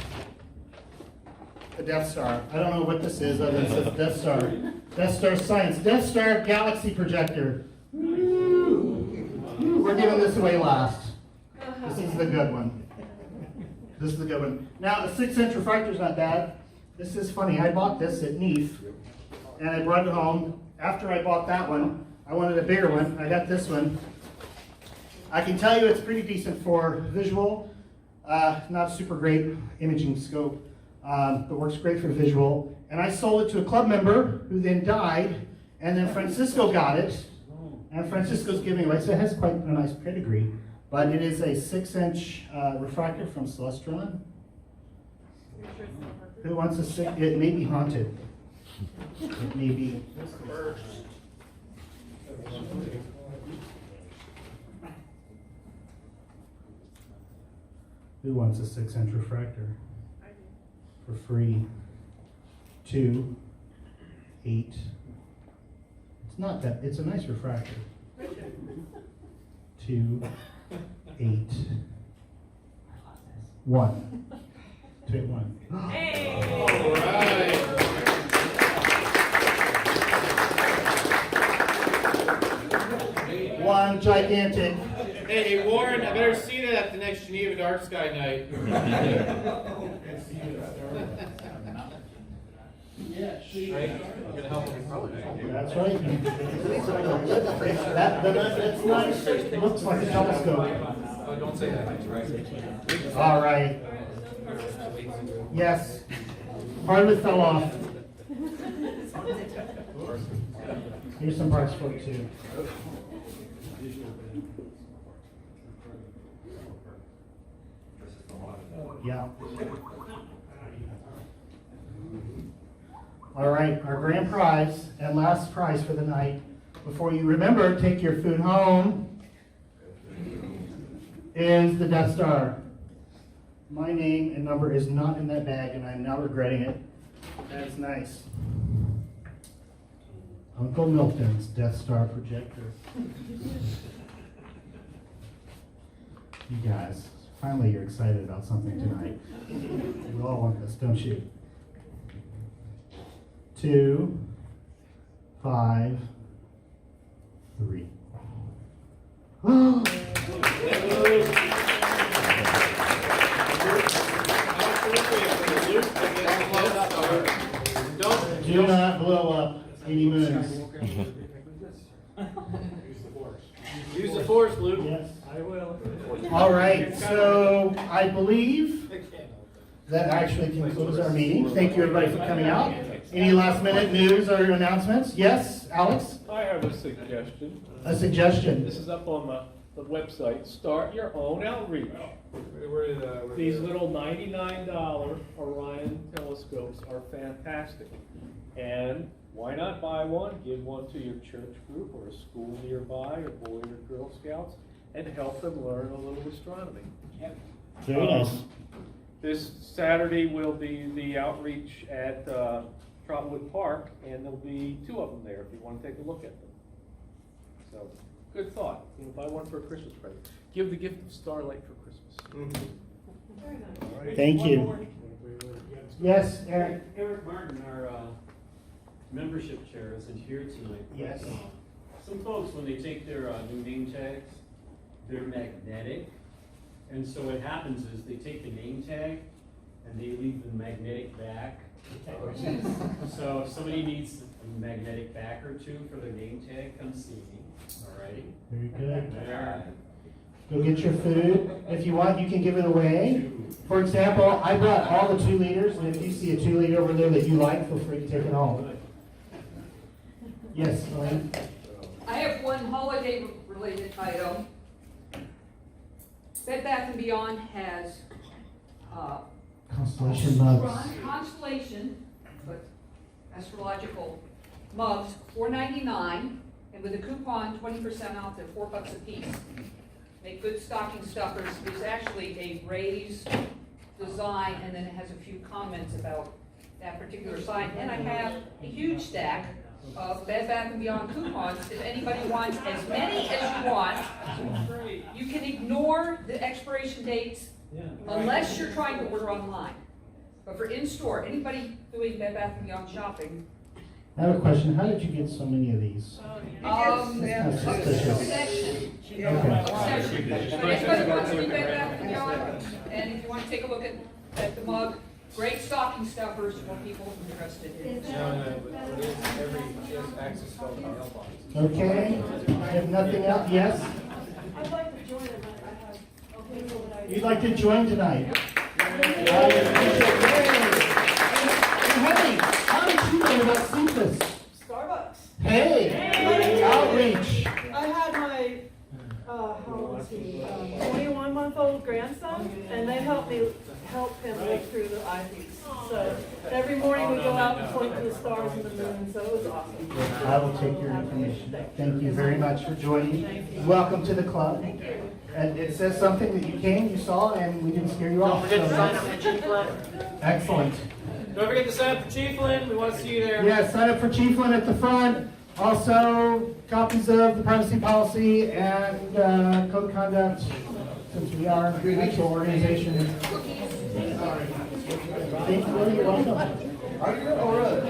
a Death Star. I don't know what this is, other than it says Death Star. Death Star Science. Death Star Galaxy Projector. We're giving this away last. This is the good one. This is the good one. Now, a 6-inch refractor is not bad. This is funny. I bought this at NEAF, and I brought it home. After I bought that one, I wanted a bigger one. I got this one. I can tell you it's pretty decent for visual. Not super great imaging scope, but works great for visual. And I sold it to a club member who then died, and then Francisco got it, and Francisco's giving away. So it has quite a nice pedigree, but it is a 6-inch refractor from Celestron. Who wants a 6? It may be haunted. It may be. Who wants a 6-inch refractor? For free. 2, 8. It's not that, it's a nice refractor. 2, 8. 1. 2, 1. Hey! All right. One gigantic. Hey, Warren, I better see that at the next Geneva Dark Sky night. That's right. That's nice. It looks like a telescope. Oh, don't say that. All right. Yes. Part of it fell off. Here's some parts for it too. Yeah. All right, our grand prize and last prize for the night. Before you remember, take your food home, is the Death Star. My name and number is not in that bag, and I'm now regretting it. That's nice. Uncle Milton's Death Star projector. You guys, finally you're excited about something tonight. You all want this, don't you? 2, 5, 3. Do not blow up any moons. Use the force, Luke. Yes. I will. All right, so I believe that actually concludes our meeting. Thank you everybody for coming out. Any last minute news or announcements? Yes, Alex? I have a suggestion. A suggestion. This is up on the website. Start your own outreach. These little $99 Orion telescopes are fantastic. And why not buy one, give one to your church group or a school nearby, or Boy or Girl Scouts, and help them learn a little astronomy. Very nice. This Saturday will be the outreach at Trotwood Park, and there'll be 2 of them there if you want to take a look at them. So, good thought. You know, buy one for a Christmas present. Give the gift of starlight for Christmas. Thank you. Yes, Eric? Eric Martin, our membership chair, isn't here tonight. Yes. Some folks, when they take their new name tags, they're magnetic. And so what happens is they take the name tag and they leave the magnetic back. So if somebody needs a magnetic back or 2 for their name tag, come see me. All right? Very good. All right. Go get your food. If you want, you can give it away. For example, I brought all the 2 liters, and if you see a 2 liter over there that you like, feel free to take it home. Yes, Elaine? I have one holiday-related item. Bed Bath & Beyond has Constellation mugs. Constellation, but astrological mugs, $4.99, and with a coupon, 20% off. They're $4 a piece. Make good stocking stuffers. There's actually a raised design, and then it has a few comments about that particular sign. And I have a huge stack of Bed Bath & Beyond coupons. If anybody wants as many as you want, you can ignore the expiration dates unless you're trying to order online. But for in-store, anybody doing Bed Bath & Beyond shopping. I have a question. How did you get so many of these? Obsession. Okay. Obsession. But anybody wants to do Bed Bath & Beyond, and if you want to take a look at the mug, great stocking stuffers for people interested in. Okay. If nothing else, yes? I'd like to join them. You'd like to join tonight? Hey, how did you learn about CFAS? Starbucks. Hey, outreach. I had my, how old was he, 21-month-old grandson, and they helped him look through the IVs. So every morning we go out and point to the stars and the moon, so it was awesome. I will take your information. Thank you very much for joining. Welcome to the club. And it says something that you came, you saw, and we didn't scare you off. Don't forget to sign up for Chiefland. Excellent. Don't forget to sign up for Chiefland. We want to see you there. Yeah, sign up for Chiefland at the front. Also, copies of the privacy policy and code of conduct, since we are an actual organization. Thank you. You're welcome. Are you all right?